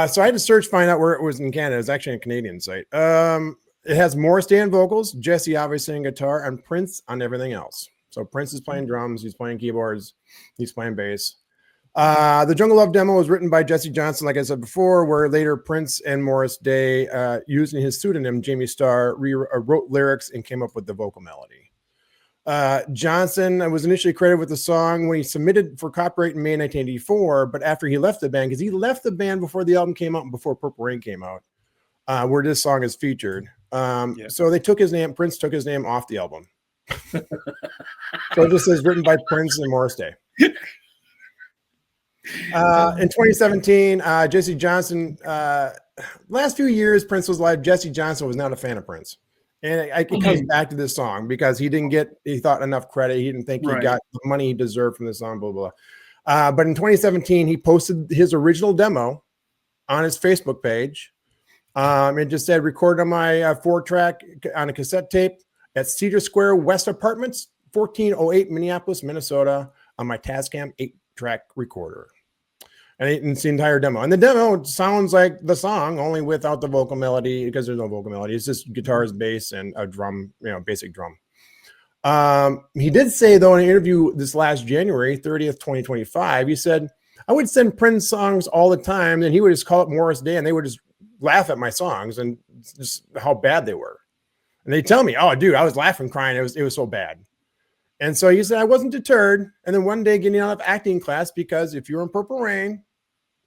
Speaker 1: So I had to find out where it was in Canada. It's actually a Canadian site. It has Morris Day on vocals, Jesse obviously on guitar, and Prince on everything else. So Prince is playing drums, he's playing keyboards, he's playing bass. The Jungle Love demo was written by Jesse Johnson, like I said before, where later Prince and Morris Day, using his pseudonym Jamie Starr, wrote lyrics and came up with the vocal melody. Johnson was initially credited with the song when he submitted for copyright in May 1984, but after he left the band, because he left the band before the album came out and before Purple Rain came out, where this song is featured. So they took his name, Prince took his name off the album. So it just says written by Prince and Morris Day. In 2017, Jesse Johnson, last few years Prince was live, Jesse Johnson was not a fan of Prince. And it comes back to this song because he thought enough credit. He didn't think he got the money he deserved from this song, blah, blah, blah. But in 2017, he posted his original demo on his Facebook page. It just said, recorded on my 4-track on a cassette tape at Cedar Square West Apartments, 1408 Minneapolis, Minnesota. on my Tascam 8-track recorder. And it's the entire demo. And the demo sounds like the song, only without the vocal melody, because there's no vocal melody. It's just guitars, bass, and a drum, basic drum. He did say, though, in an interview this last January 30th, 2025, he said, I would send Prince songs all the time, and he would just call it Morris Day, and they would just laugh at my songs and just how bad they were. And they tell me, oh, dude, I was laughing, crying. It was so bad. And so he said, I wasn't deterred. And then one day getting out of acting class, because if you're in Purple Rain,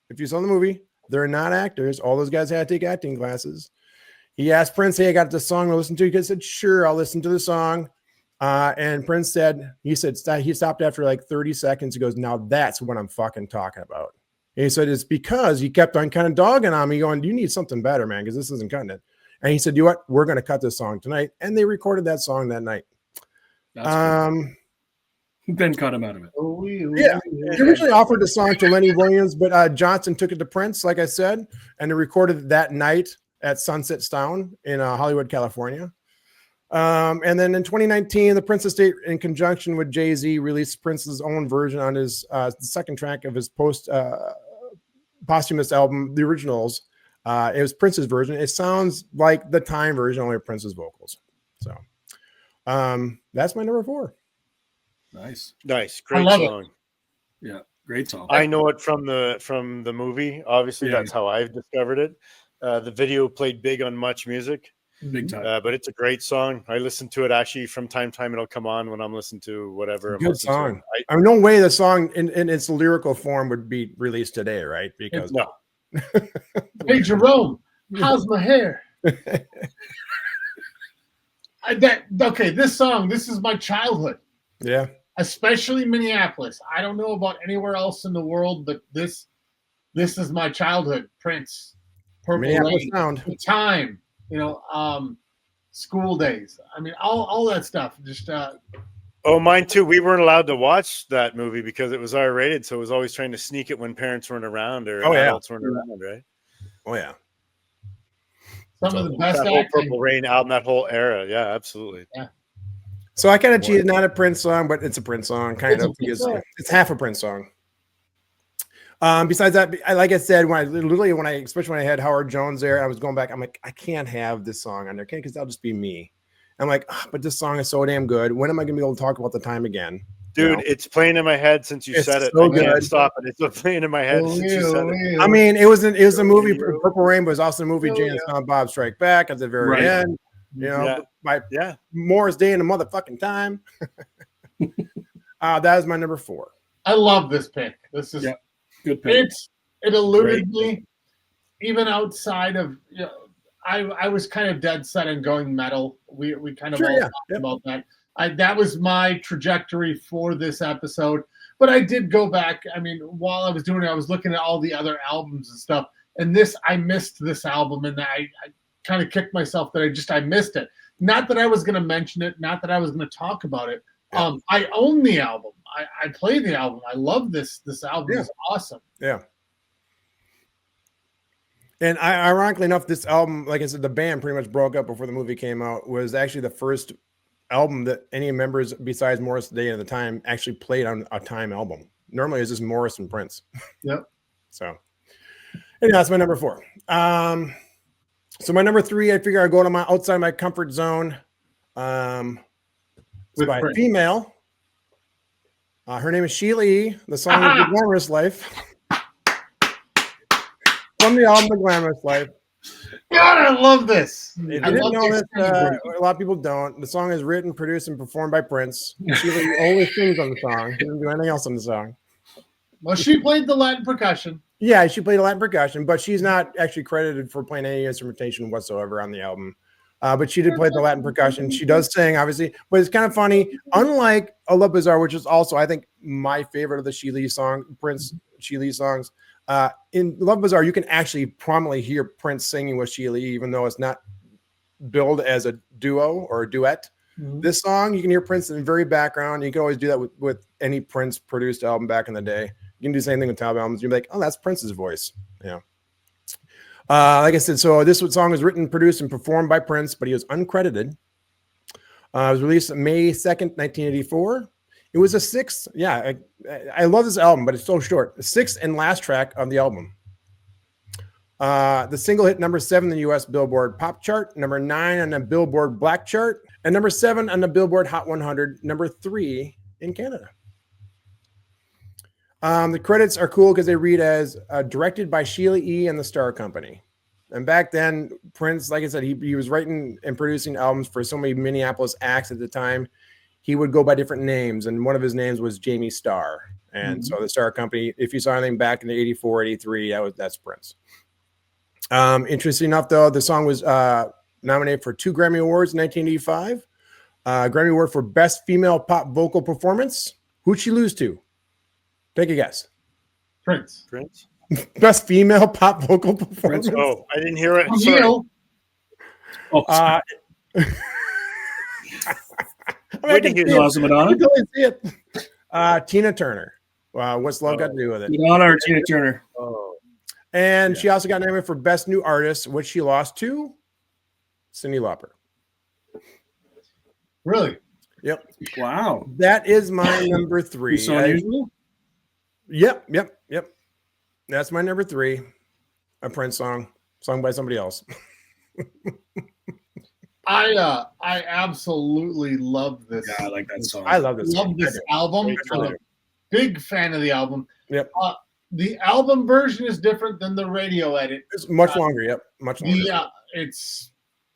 Speaker 1: if you saw the movie, they're not actors. All those guys had to take acting classes. He asked Prince, hey, I got this song to listen to. He said, sure, I'll listen to the song. And Prince said, he stopped after like 30 seconds. He goes, now that's what I'm fucking talking about. And he said, it's because he kept on kind of dogging on me going, you need something better, man, because this isn't cutting it. And he said, you know what? We're going to cut this song tonight. And they recorded that song that night.
Speaker 3: That's then cut him out of it.
Speaker 1: Yeah. He originally offered the song to Lenny Williams, but Johnson took it to Prince, like I said, and they recorded it that night at Sunset Sound in Hollywood, California. And then in 2019, the Prince estate, in conjunction with Jay-Z, released Prince's own version on his the second track of his posthumous album, The Originals. It was Prince's version. It sounds like the Time version, only Prince's vocals. So that's my number 4.
Speaker 3: Nice.
Speaker 2: Great song.
Speaker 3: Yeah, great song.
Speaker 2: I know it from the movie. Obviously, that's how I've discovered it. The video played big on Much Music.
Speaker 3: Big time.
Speaker 2: But it's a great song. I listen to it actually from time to time. It'll come on when I'm listening to whatever.
Speaker 1: Good song. I mean, no way the song in its lyrical form would be released today, right? Because
Speaker 2: no.
Speaker 4: Hey, Jerome, how's my hair? This song, this is my childhood.
Speaker 1: Yeah.
Speaker 4: Especially Minneapolis. I don't know about anywhere else in the world, but this is my childhood. Prince, Purple Rain,
Speaker 1: Sound.
Speaker 4: The Time, School Days. I mean, all that stuff. Just
Speaker 2: oh, mine too. We weren't allowed to watch that movie because it was R-rated, so it was always trying to sneak it when parents weren't around or adults weren't around, right?
Speaker 1: Oh yeah.
Speaker 4: Some of the best
Speaker 2: that
Speaker 4: acting.
Speaker 2: whole Purple Rain album, that whole era. Yeah, absolutely.
Speaker 4: Yeah.
Speaker 1: So I kind of cheated, not a Prince song, but it's a Prince song, kind of, because it's half a Prince song. Besides that, like I said, especially when I had Howard Jones there, I was going back. I'm like, I can't have this song on there, because that'll just be me. I'm like, but this song is so damn good. When am I going to be able to talk about the time again?
Speaker 2: Dude, it's playing in my head since you said it.
Speaker 1: So
Speaker 2: I can't
Speaker 1: good.
Speaker 2: stop it. It's been playing in my head since you said it.
Speaker 1: I mean, it was a movie, Purple Rain, but it was also a movie, Jay and Silent Bob Strike Back at the very end. By Morris Day in the motherfucking Time. That is my number 4.
Speaker 4: I love this pick. This is
Speaker 3: good pick.
Speaker 4: It eluded me, even outside of I was kind of dead set on going metal. We kind of talked about that. That was my trajectory for this episode. But I did go back. I mean, while I was doing it, I was looking at all the other albums and stuff. And I missed this album, and I kind of kicked myself that I missed it. Not that I was going to mention it, not that I was going to talk about it. I own the album. I play the album. I love this album. It's awesome.
Speaker 1: Yeah. And ironically enough, this album, like I said, the band pretty much broke up before the movie came out, was actually the first album that any members besides Morris Day at the time actually played on a Time album. Normally it's just Morris and Prince.
Speaker 4: Yep.
Speaker 1: So anyway, that's my number 4. So my number 3, I figure I go to my outside my comfort zone. It's by a female. Her name is Sheila E. The song is The Glamorous Life. From the album The Glamorous Life.
Speaker 4: God, I love this.
Speaker 1: If you didn't know this, a lot of people don't. The song is written, produced, and performed by Prince. Sheila E. only sings on the song. She doesn't do anything else on the song.
Speaker 4: Well, she played the Latin percussion.
Speaker 1: Yeah, she played Latin percussion, but she's not actually credited for playing any instrumentation whatsoever on the album. But she did play the Latin percussion. She does sing, obviously, but it's kind of funny. Unlike A Love Bizarre, which is also, I think, my favorite of the Sheila song, Prince Sheila songs. In Love Bizarre, you can actually prominently hear Prince singing with Sheila, even though it's not billed as a duo or a duet. Mm-hmm. This song, you can hear Prince in the very background. You can always do that with any Prince produced album back in the day. You can do the same thing with top albums. You're like, oh, that's Prince's voice. Yeah. Like I said, so this song was written, produced, and performed by Prince, but he was uncredited. It was released May 2nd, 1984. It was a sixth. Yeah, I love this album, but it's so short. The sixth and last track of the album. The single hit number 7 in the U.S. Billboard Pop Chart, number 9 on the Billboard Black Chart, and number 7 on the Billboard Hot 100, number 3 in Canada. The credits are cool because they read as directed by Sheila E. and the Star Company. And back then, Prince, like I said, he was writing and producing albums for so many Minneapolis acts at the time. He would go by different names, and one of his names was Jamie Starr. And so the Star Company, if you saw anything back in the 84, 83, that's Prince. Interesting enough, though, the song was nominated for 2 Grammy Awards in 1985. Grammy Award for Best Female Pop Vocal Performance. Who'd she lose to? Take a guess.
Speaker 4: Prince.
Speaker 1: Best Female Pop Vocal Performance.
Speaker 2: Oh, I didn't hear it.
Speaker 3: Oh,
Speaker 2: Whitney Houston.
Speaker 3: Awesome, Madonna.
Speaker 1: See it. Tina Turner. What's love got to do with it?
Speaker 3: Madonna or Tina Turner?
Speaker 2: Oh,
Speaker 1: And she also got nominated for Best New Artist, which she lost to Cyndi Lauper.
Speaker 4: Really?
Speaker 1: Yep.
Speaker 3: Wow.
Speaker 1: That is my number 3.
Speaker 3: So unusual?
Speaker 1: Yep. That's my number 3. A Prince song sung by somebody else.
Speaker 4: I absolutely love this.
Speaker 3: Yeah, I like that song.
Speaker 1: I love this.
Speaker 4: Love this album. I'm a big fan of the album.
Speaker 1: Yep.
Speaker 4: The album version is different than the radio edit.
Speaker 1: It's much longer. Yep. Much longer.
Speaker 4: It's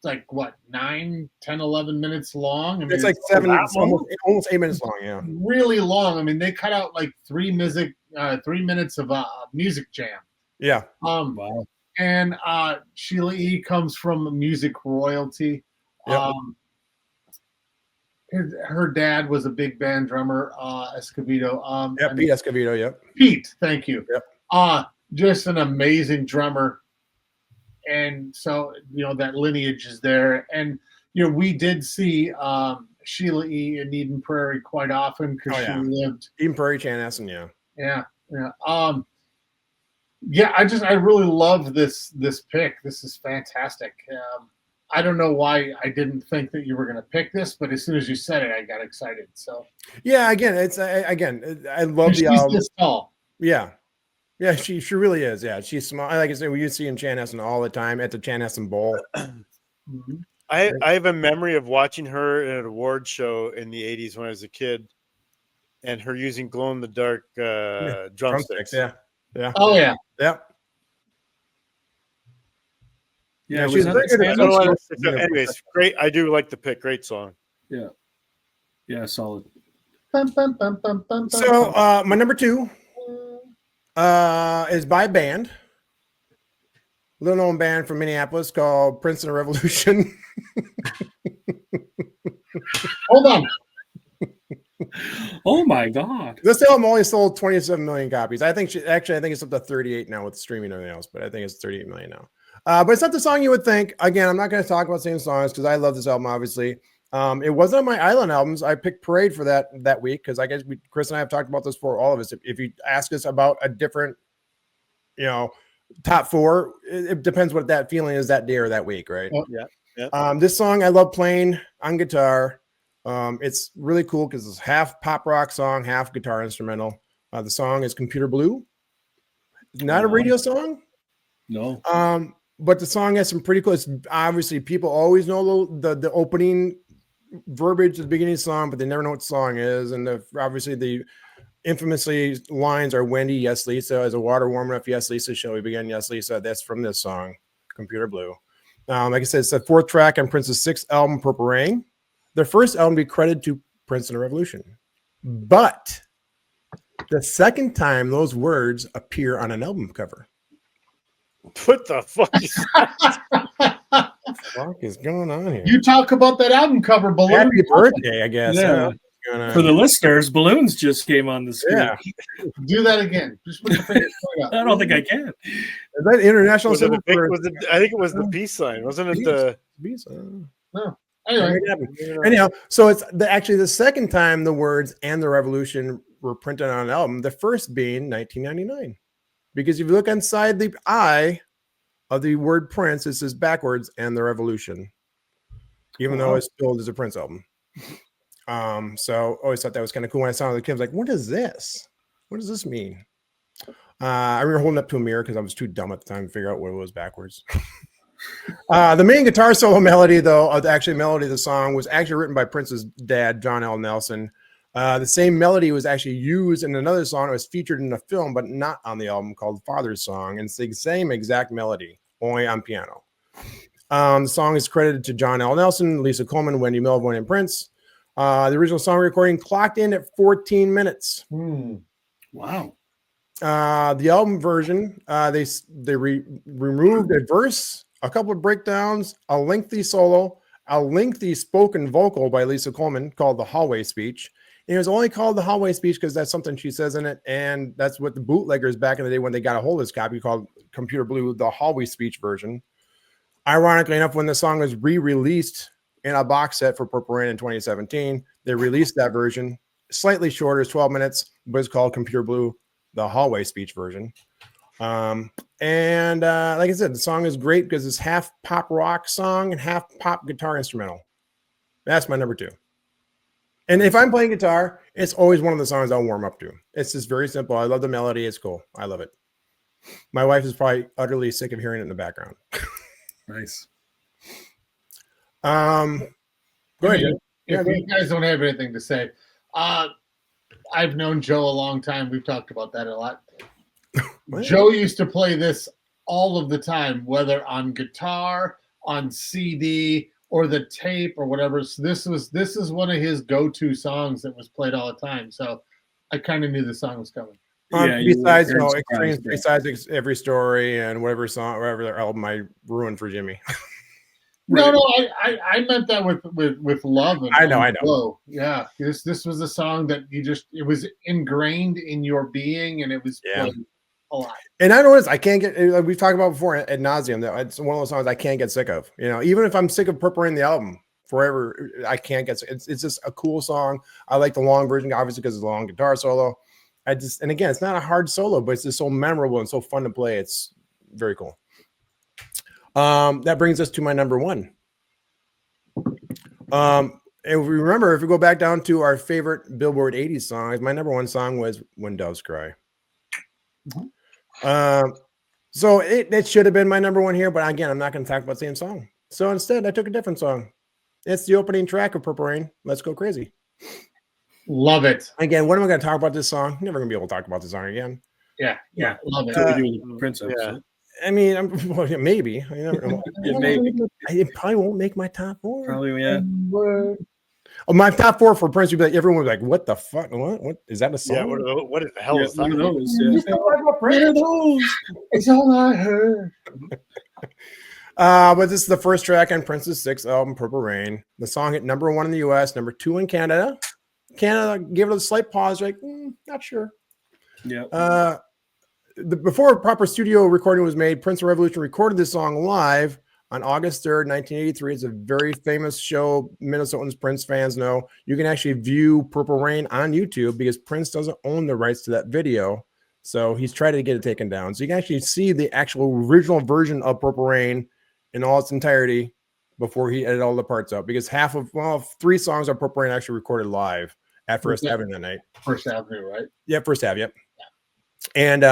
Speaker 4: like what, 9, 10, 11 minutes long. I mean,
Speaker 1: it's like 7, almost 8 minutes long. Yeah.
Speaker 4: Really long. I mean, they cut out like 3 minutes of music jam.
Speaker 1: Yeah.
Speaker 3: Wow.
Speaker 4: And Sheila E. comes from music royalty.
Speaker 1: Yep.
Speaker 4: Her dad was a big band drummer, Escovedo.
Speaker 1: Pete Escovedo. Yep.
Speaker 4: Pete, thank you.
Speaker 1: Yep.
Speaker 4: Just an amazing drummer. And so, that lineage is there. And, we did see Sheila E. in Eden Prairie quite often because she lived.
Speaker 1: Eden Prairie, Chanhassen, yeah.
Speaker 4: Yeah. I really love this pick. This is fantastic. I don't know why I didn't think that you were going to pick this, but as soon as you said it, I got excited. So
Speaker 1: yeah, again, I love the album.
Speaker 4: This tall.
Speaker 1: Yeah, she really is. Yeah, she's small. Like I said, we used to see in Chanhassen all the time at the Chanhassen Bowl.
Speaker 2: I have a memory of watching her in an award show in the 80s when I was a kid, and her using glow-in-the-dark drumsticks.
Speaker 1: Yeah.
Speaker 4: Oh yeah.
Speaker 3: Yeah,
Speaker 1: she's
Speaker 3: was that
Speaker 2: anyways, great. I do like the pick. Great song.
Speaker 3: Yeah, solid.
Speaker 1: So my number 2 is by a band, little known band from Minneapolis called Prince and the Revolution.
Speaker 4: Hold on.
Speaker 3: Oh my God!
Speaker 1: This album only sold 27 million copies. I think it's up to 38 now with streaming and everything else, but I think it's 38 million now. But it's not the song you would think. Again, I'm not going to talk about the same songs because I love this album, obviously. It wasn't on my Island albums. I picked Parade for that week because I guess Chris and I have talked about this for all of us. If you ask us about a different, top 4, it depends what that feeling is that day or that week, right?
Speaker 2: Yeah.
Speaker 1: This song I love playing on guitar. It's really cool because it's half pop rock song, half guitar instrumental. The song is Computer Blue. Not a radio song.
Speaker 3: No.
Speaker 1: But the song has some pretty cool. It's obviously people always know the opening verbiage at the beginning of the song, but they never know what the song is. And obviously the infamously lines are Wendy, yes, Lisa. Is a water warm enough? Yes, Lisa. Shall we begin? Yes, Lisa. That's from this song, Computer Blue. Like I said, it's the 4th track on Prince's 6th album, Purple Rain. Their first album be credited to Prince and the Revolution. But the second time those words appear on an album cover.
Speaker 2: What the fuck
Speaker 1: is going on here?
Speaker 4: You talk about that album cover, Balloon.
Speaker 1: Happy birthday, I guess.
Speaker 3: Yeah. For the listeners, balloons just came on the screen.
Speaker 1: Yeah.
Speaker 4: Do that again. Just put your fingers up.
Speaker 3: I don't think I can.
Speaker 1: Is that international symbol?
Speaker 2: I think it was the peace sign, wasn't it? The
Speaker 1: peace.
Speaker 4: No. Anyway.
Speaker 1: Anyhow, so it's actually the second time the words "and the Revolution" were printed on an album. The first being 1999. Because if you look inside the I of the word Prince, it says backwards "and the Revolution," even though it's billed as a Prince album. So always thought that was kind of cool when I saw it. The kid was like, "What is this? What does this mean?" I remember holding up to a mirror because I was too dumb at the time to figure out what it was backwards. The main guitar solo melody, though, the actual melody of the song was actually written by Prince's dad, John L. Nelson. The same melody was actually used in another song. It was featured in a film, but not on the album, called Father's Song. And it's the same exact melody, only on piano. The song is credited to John L. Nelson, Lisa Coleman, Wendy Melvoin, and Prince. The original song recording clocked in at 14 minutes.
Speaker 3: Wow.
Speaker 1: The album version, they removed a verse, a couple of breakdowns, a lengthy solo, a lengthy spoken vocal by Lisa Coleman called The Hallway Speech. And it was only called The Hallway Speech because that's something she says in it. And that's what the bootleggers back in the day, when they got a hold of this copy, called Computer Blue, The Hallway Speech version. Ironically enough, when the song was re-released in a box set for Purple Rain in 2017, they released that version, slightly shorter, it's 12 minutes, but it's called Computer Blue, The Hallway Speech version. Like I said, the song is great because it's half pop rock song and half pop guitar instrumental. That's my number 2. And if I'm playing guitar, it's always one of the songs I'll warm up to. It's just very simple. I love the melody. It's cool. I love it. My wife is probably utterly sick of hearing it in the background.
Speaker 3: Nice.
Speaker 1: Go ahead.
Speaker 4: If you guys don't have anything to say, I've known Joe a long time. We've talked about that a lot. Joe used to play this all of the time, whether on guitar, on CD, or the tape, or whatever. So this is one of his go-to songs that was played all the time. So I kind of knew the song was coming.
Speaker 1: Besides, besides Every Story and whatever their album I ruined for Jimmy.
Speaker 4: No, I meant that with love. And
Speaker 1: I know.
Speaker 4: Flow. Yeah, this was a song that it was ingrained in your being, and it was played a lot. And
Speaker 1: I noticed I can't get. We've talked about before ad nauseum that it's one of those songs I can't get sick of. Even if I'm sick of Purple Rain the album forever, I can't get sick. It's just a cool song. I like the long version, obviously, because it's a long guitar solo. And again, it's not a hard solo, but it's just so memorable and so fun to play. It's very cool. That brings us to my number 1. And if we remember, if we go back down to our favorite Billboard 80s songs, my number 1 song was When Doves Cry. So it should have been my number 1 here, but again, I'm not going to talk about the same song. So instead, I took a different song. It's the opening track of Purple Rain, Let's Go Crazy.
Speaker 4: Love it.
Speaker 1: Again, when am I going to talk about this song? Never going to be able to talk about this song again.
Speaker 4: Yeah, love it.
Speaker 3: Prince episode.
Speaker 1: I mean, maybe. I never know.
Speaker 3: Maybe.
Speaker 1: It probably won't make my top 4.
Speaker 3: Probably, yeah.
Speaker 1: My top 4 for Prince would be like, everyone would be like, what the fuck? What is that a song?
Speaker 2: Yeah, what the hell is that?
Speaker 4: It's all I heard.
Speaker 1: But this is the first track on Prince's 6th album, Purple Rain. The song hit number 1 in the US, number 2 in Canada. Canada gave it a slight pause, like, not sure.
Speaker 3: Yeah.
Speaker 1: Before a proper studio recording was made, Prince and Revolution recorded this song live on August 3rd, 1983. It's a very famous show. Minnesotans, Prince fans know. You can actually view Purple Rain on YouTube because Prince doesn't own the rights to that video. So he's tried to get it taken down. So you can actually see the actual original version of Purple Rain in all its entirety before he edited all the parts out, because 3 songs on Purple Rain actually recorded live at First Avenue that night.
Speaker 4: First Avenue, right?
Speaker 1: Yeah, First Avenue, yep. And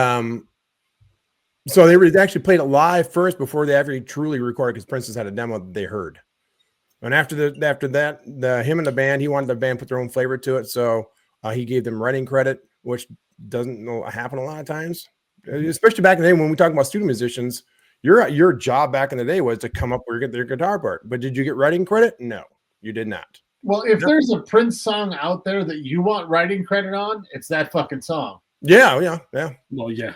Speaker 1: so they actually played it live first before they actually truly recorded, because Prince had a demo that they heard. And after that, him and the band, he wanted the band put their own flavor to it, so he gave them writing credit, which doesn't happen a lot of times, especially back in the day when we talk about student musicians. Your job back in the day was to come up with their guitar part, but did you get writing credit? No, you did not.
Speaker 4: Well, if there's a Prince song out there that you want writing credit on, it's that fucking song.
Speaker 1: Yeah.
Speaker 3: Well, yeah.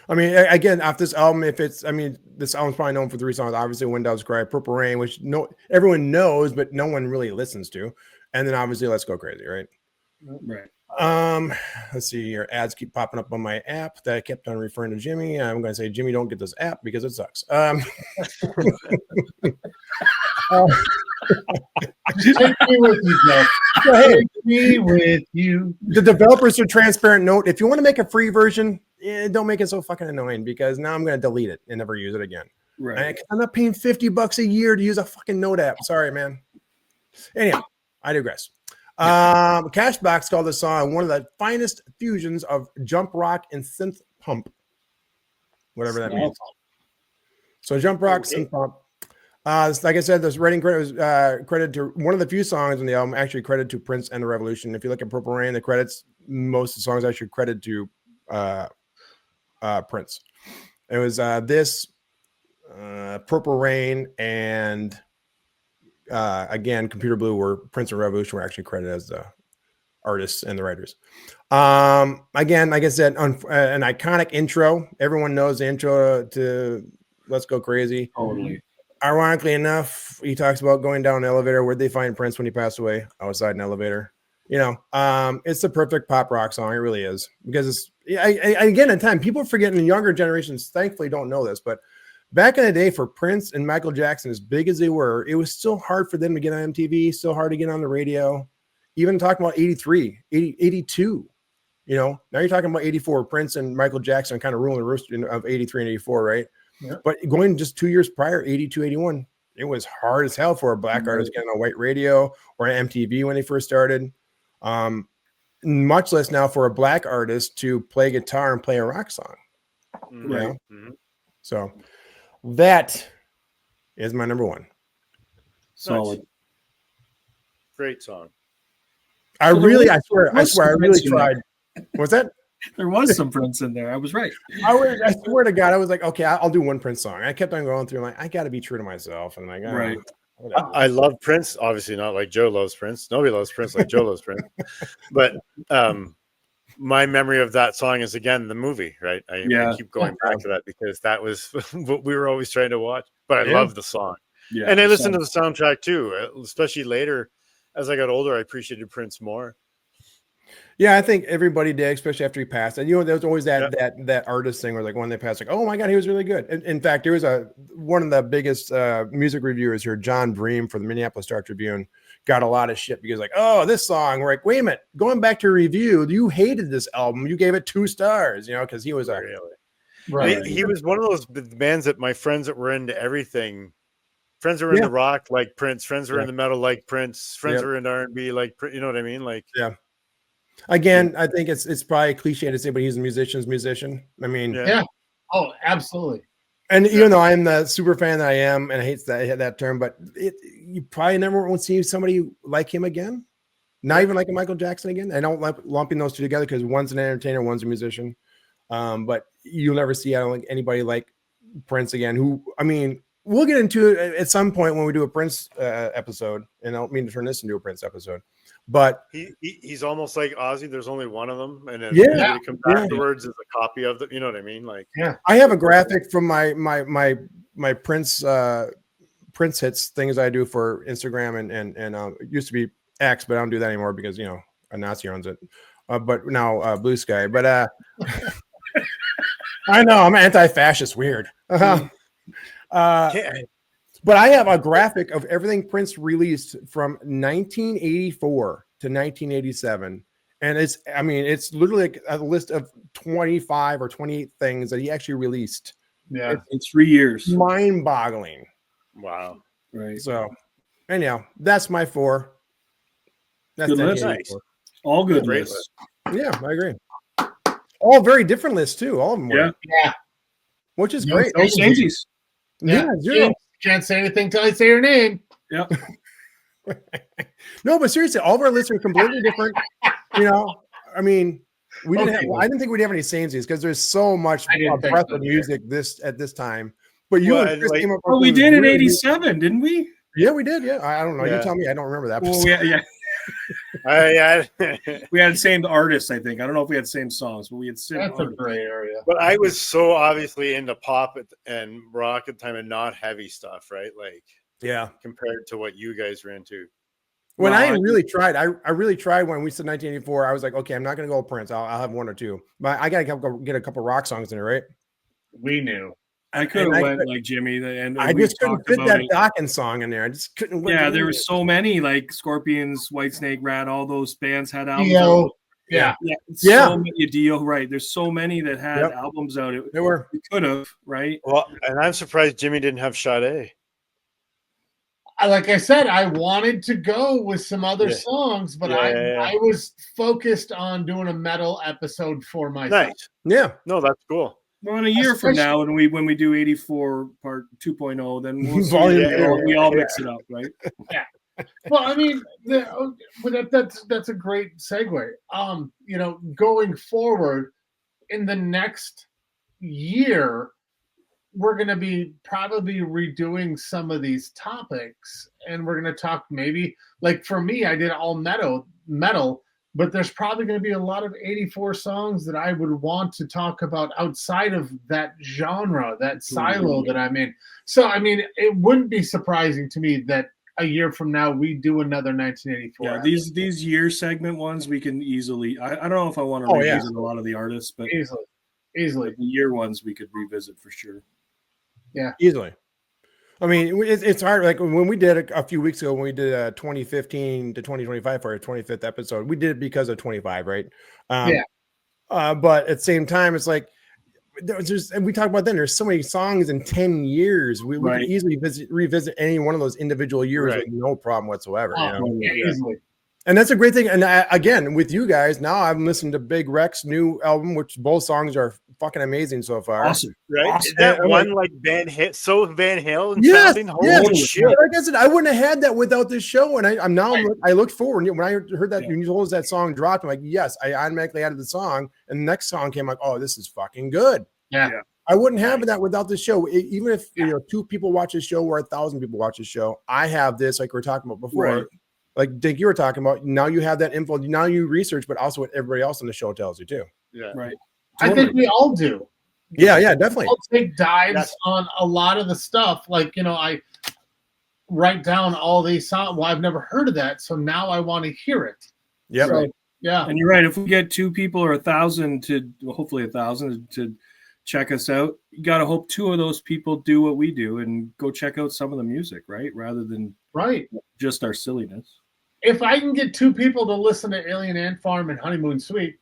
Speaker 1: I mean, again, off this album, this album's probably known for 3 songs. Obviously, When Doves Cry, Purple Rain, which everyone knows, but no one really listens to. And then obviously Let's Go Crazy, right?
Speaker 3: Right.
Speaker 1: Let's see, your ads keep popping up on my app that I kept on referring to Jimmy. I'm going to say, Jimmy, don't get this app because it sucks.
Speaker 4: Take me with you, Jeff. Take me with you.
Speaker 1: The developers are transparent note. If you want to make a free version, don't make it so fucking annoying, because now I'm going to delete it and never use it again.
Speaker 3: Right.
Speaker 1: I'm not paying $50 a year to use a fucking note app. Sorry, man. Anyhow, I digress. Cashbox called this song one of the finest fusions of jump rock and synth pump, whatever that means. So jump rock, synth pump. Like I said, this writing credit was credited to one of the few songs on the album actually credited to Prince and the Revolution. If you look at Purple Rain, the credits, most of the songs actually credited to Prince. It was this Purple Rain and again Computer Blue, where Prince and Revolution were actually credited as the artists and the writers. Again, like I said, an iconic intro. Everyone knows the intro to Let's Go Crazy.
Speaker 3: Totally.
Speaker 1: Ironically enough, he talks about going down an elevator. Where'd they find Prince when he passed away? Outside an elevator. You know, it's the perfect pop rock song. It really is, because it's again, at time, people forget, and younger generations thankfully don't know this, but back in the day, for Prince and Michael Jackson, as big as they were, it was still hard for them to get on MTV, still hard to get on the radio. Even talking about 83, 82, you know, now you're talking about 84, Prince and Michael Jackson kind of ruling the roost of 83 and 84, right? Yeah. But going just 2 years prior, 82, 81, it was hard as hell for a black artist getting on white radio or MTV when they first started. Much less now for a black artist to play guitar and play a rock song. Right. So that is my number one.
Speaker 3: Solid.
Speaker 2: Great song.
Speaker 1: I swear, I really tried. What's that?
Speaker 3: There was some Prince in there. I was right.
Speaker 1: I swear to God, I was like, okay, I'll do one Prince song. I kept on going through, like, I got to be true to myself. And like,
Speaker 3: right.
Speaker 2: I love Prince, obviously not like Joe loves Prince. Nobody loves Prince like Joe loves Prince. But my memory of that song is, again, the movie, right? I keep going back to that because that was what we were always trying to watch. But I love the song. Yeah, and I listened to the soundtrack too, especially later. As I got older, I appreciated Prince more.
Speaker 1: Yeah, I think everybody did, especially after he passed. And, you know, there was always that artist thing where, like, when they passed, like, oh my God, he was really good. In fact, there was one of the biggest music reviewers here, John Bream, for the Minneapolis Star Tribune, got a lot of shit because, like, oh, this song. We're like, wait a minute, going back to review, you hated this album. You gave it 2 stars, you know, because he was
Speaker 2: right. He was one of those bands that my friends that were into everything. Friends were into rock like Prince. Friends were into metal like Prince. Friends were into R&B like, you know what I mean? Like,
Speaker 1: Again, I think it's probably cliche to say, but he's a musician's musician. I mean,
Speaker 4: oh, absolutely.
Speaker 1: And even though I'm the super fan that I am, and I hate that term, but you probably never won't see somebody like him again. Not even like a Michael Jackson again. I don't like lumping those two together because one's an entertainer, one's a musician. But you'll never see, I don't think, anybody like Prince again. Who, I mean, we'll get into it at some point when we do a Prince episode, and I don't mean to turn this into a Prince episode, but
Speaker 2: he's almost like Ozzy. There's only one of them, and then it comes afterwards as a copy of the. You know what I mean? Like,
Speaker 1: I have a graphic from my Prince Prince hits things I do for Instagram and it used to be X, but I don't do that anymore because, you know, a Nazi owns it. But now Blue Sky. But I know I'm anti-fascist. Weird. But I have a graphic of everything Prince released from 1984 to 1987. And it's literally like a list of 25 or 28 things that he actually released.
Speaker 3: Yeah. In 3 years.
Speaker 1: Mind boggling.
Speaker 2: Wow.
Speaker 1: Right. So anyhow, that's my 4. That's
Speaker 3: good list. Nice. All good lists.
Speaker 1: Yeah, I agree. All very different lists too. All of them were.
Speaker 4: Yeah.
Speaker 1: Which is great.
Speaker 3: No changes.
Speaker 1: Yeah, zero.
Speaker 4: Can't say anything till I say your name.
Speaker 3: Yeah.
Speaker 1: No, but seriously, all of our lists are completely different. You know, I mean, we didn't have, I didn't think we'd have any samesies because there's so much breadth of music at this time. But you and Chris came up.
Speaker 3: Well, we did in '87, didn't we?
Speaker 1: Yeah, we did. Yeah, I don't know. You tell me. I don't remember that.
Speaker 3: Well, we had the same artists, I think. I don't know if we had the same songs, but we had same.
Speaker 4: That's artists. A gray area.
Speaker 2: But I was so obviously into pop and rock at the time and not heavy stuff, right? Like, compared to what you guys were into.
Speaker 1: When I really tried, I really tried when we said 1984. I was like, okay, I'm not going to go Prince. I'll have one or two, but I got to get a couple rock songs in it, right?
Speaker 4: We knew.
Speaker 3: I could have went like Jimmy, and
Speaker 1: I just couldn't fit that Dawkins song in there. I just couldn't.
Speaker 3: Yeah, there were so many like Scorpions, Whitesnake, Rat. All those bands had albums. So many Dio, right? There's so many that had albums out.
Speaker 1: There were.
Speaker 3: We could have, right?
Speaker 2: Well, and I'm surprised Jimmy didn't have Sade.
Speaker 4: like I said, I wanted to go with some other
Speaker 2: Yeah.
Speaker 4: songs, but
Speaker 2: Yeah.
Speaker 4: I was focused on doing a metal episode for myself.
Speaker 2: Nice.
Speaker 1: Yeah.
Speaker 2: No, that's cool.
Speaker 3: Well, in a year from
Speaker 4: Especially-
Speaker 3: now, when we do 84 part 2.0, then we'll see.
Speaker 1: Volume
Speaker 3: We
Speaker 1: two.
Speaker 3: all mix it up, right?
Speaker 4: Well, I mean, that's a great segue. You know, going forward in the next year, we're going to be probably redoing some of these topics, and we're going to talk maybe like for me, I did all metal, but there's probably going to be a lot of 84 songs that I would want to talk about outside of that genre, that silo that I'm in. So, I mean, it wouldn't be surprising to me that a year from now we do another 1984.
Speaker 3: Yeah,
Speaker 4: episode.
Speaker 3: these year segment ones we can easily. I don't know if I want to revisit a lot of the artists, but
Speaker 4: easily.
Speaker 3: the year ones we could revisit for sure.
Speaker 1: Easily. I mean, it's hard. Like when we did a few weeks ago, when we did a 2015 to 2025 for our 25th episode, we did it because of 25, right? But at the same time, it's like and we talked about then. There's so many songs in 10 years. We
Speaker 3: Right.
Speaker 1: could easily revisit any one of those individual years
Speaker 2: Right.
Speaker 1: with no problem whatsoever. You know?
Speaker 4: Easily.
Speaker 1: And that's a great thing. And again, with you guys, now I'm listening to Big Rex' new album, which both songs are fucking amazing so far.
Speaker 3: Awesome.
Speaker 2: Right?
Speaker 3: Awesome.
Speaker 2: Is that
Speaker 1: I'm
Speaker 2: one like Van Halen? So Van Halen
Speaker 1: Yes,
Speaker 2: sounding?
Speaker 1: yes.
Speaker 2: Holy shit!
Speaker 1: Like I said, I wouldn't have had that without this show. And I looked forward when I heard that when you told us that song dropped. I'm like, yes, I automatically added the song, and the next song came like, oh, this is fucking good.
Speaker 4: Yeah.
Speaker 1: I wouldn't have that without this show. Even if 2 people watch this show or 1,000 people watch this show, I have this like we were talking about before.
Speaker 3: Right.
Speaker 1: Like Dick, you were talking about. Now you have that info. Now you research, but also what everybody else on the show tells you too.
Speaker 2: Yeah.
Speaker 3: Right.
Speaker 4: I think we all do.
Speaker 1: Yeah, definitely.
Speaker 4: I'll take dives
Speaker 2: Yes.
Speaker 4: on a lot of the stuff. Like, I write down all these songs. Well, I've never heard of that, so now I want to hear it.
Speaker 1: Yep.
Speaker 4: So, yeah.
Speaker 3: And you're right. If we get 2 people or 1,000 hopefully 1,000 to check us out, you got to hope 2 of those people do what we do and go check out some of the music, right? Rather than
Speaker 4: Right.
Speaker 3: just our silliness.
Speaker 4: If I can get 2 people to listen to Alien Ant Farm and Honeymoon Suite,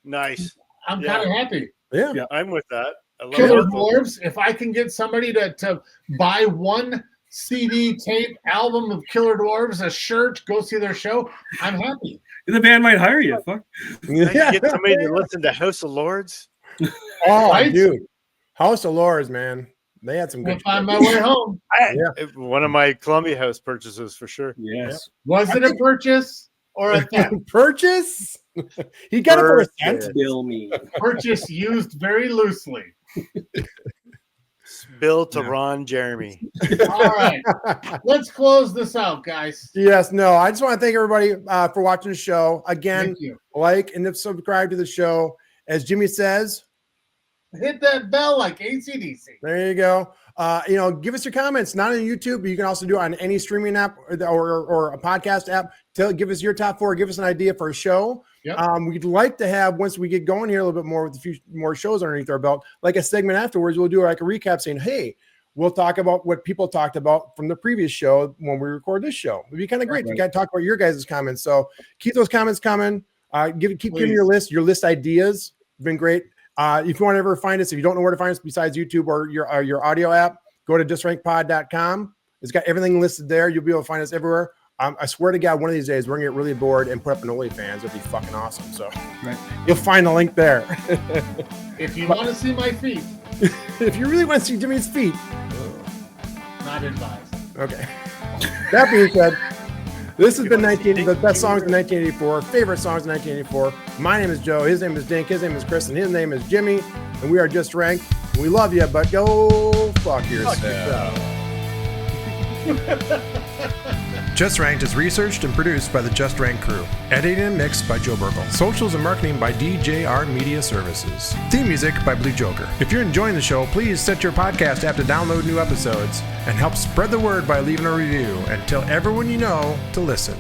Speaker 2: Nice.
Speaker 4: I'm
Speaker 2: Yeah.
Speaker 4: kind of happy.
Speaker 1: Yeah.
Speaker 2: I'm with that. I love
Speaker 4: Killer
Speaker 2: it.
Speaker 4: Dwarves, if I can get somebody to buy 1 CD tape album of Killer Dwarves, a shirt, go see their show, I'm happy.
Speaker 3: The band might hire you. Fuck.
Speaker 2: I can get somebody to listen to House of Lords.
Speaker 1: Oh,
Speaker 4: Right?
Speaker 1: dude, House of Lords, man, they had some
Speaker 4: I'll
Speaker 1: good.
Speaker 4: find my way home.
Speaker 2: One of my Columbia House purchases for sure.
Speaker 3: Yes.
Speaker 4: Was it a purchase or a theft?
Speaker 1: Purchase. He got it for a cent.
Speaker 3: Bill me.
Speaker 4: Purchase used very loosely.
Speaker 2: Bill to Ron Jeremy.
Speaker 4: All right, let's close this out, guys.
Speaker 1: Yes, no. I just want to thank everybody for watching the show. Again,
Speaker 4: Thank you.
Speaker 1: like and subscribe to the show. As Jimmy says,
Speaker 4: Hit that bell like AC/DC.
Speaker 1: there you go. Give us your comments, not on YouTube, but you can also do it on any streaming app or a podcast app. Give us your top 4. Give us an idea for a show.
Speaker 4: Yep.
Speaker 1: We'd like to have, once we get going here a little bit more with a few more shows underneath our belt, like a segment afterwards, we'll do like a recap saying, hey, we'll talk about what people talked about from the previous show when we record this show. It'd be kind of great.
Speaker 3: Right.
Speaker 1: You got to talk about your guys' comments. So keep those comments coming. Keep giving your list ideas. Been great. If you want to ever find us, if you don't know where to find us besides YouTube or your audio app, go to justrankpod.com. It's got everything listed there. You'll be able to find us everywhere. I swear to God, one of these days, we're going to get really bored and put up an OnlyFans. It'll be fucking awesome. So You'll find the link there.
Speaker 4: If you want to see my feet,
Speaker 1: If you really want to see Jimmy's feet.
Speaker 4: not advised.
Speaker 1: Okay. That being said, this has been the best songs of 1984, favorite songs of 1984. My name is Joe. His name is Dink. His name is Chris. And his name is Jimmy. And we are Just Ranked. We love you, but go fuck yourself. Just Ranked is researched and produced by the Just Ranked crew. Edited and mixed by Joe Burkle. Socials and marketing by DJR Media Services. Theme music by Blue Joker. If you're enjoying the show, please set your podcast app to download new episodes and help spread the word by leaving a review and tell everyone you know to listen.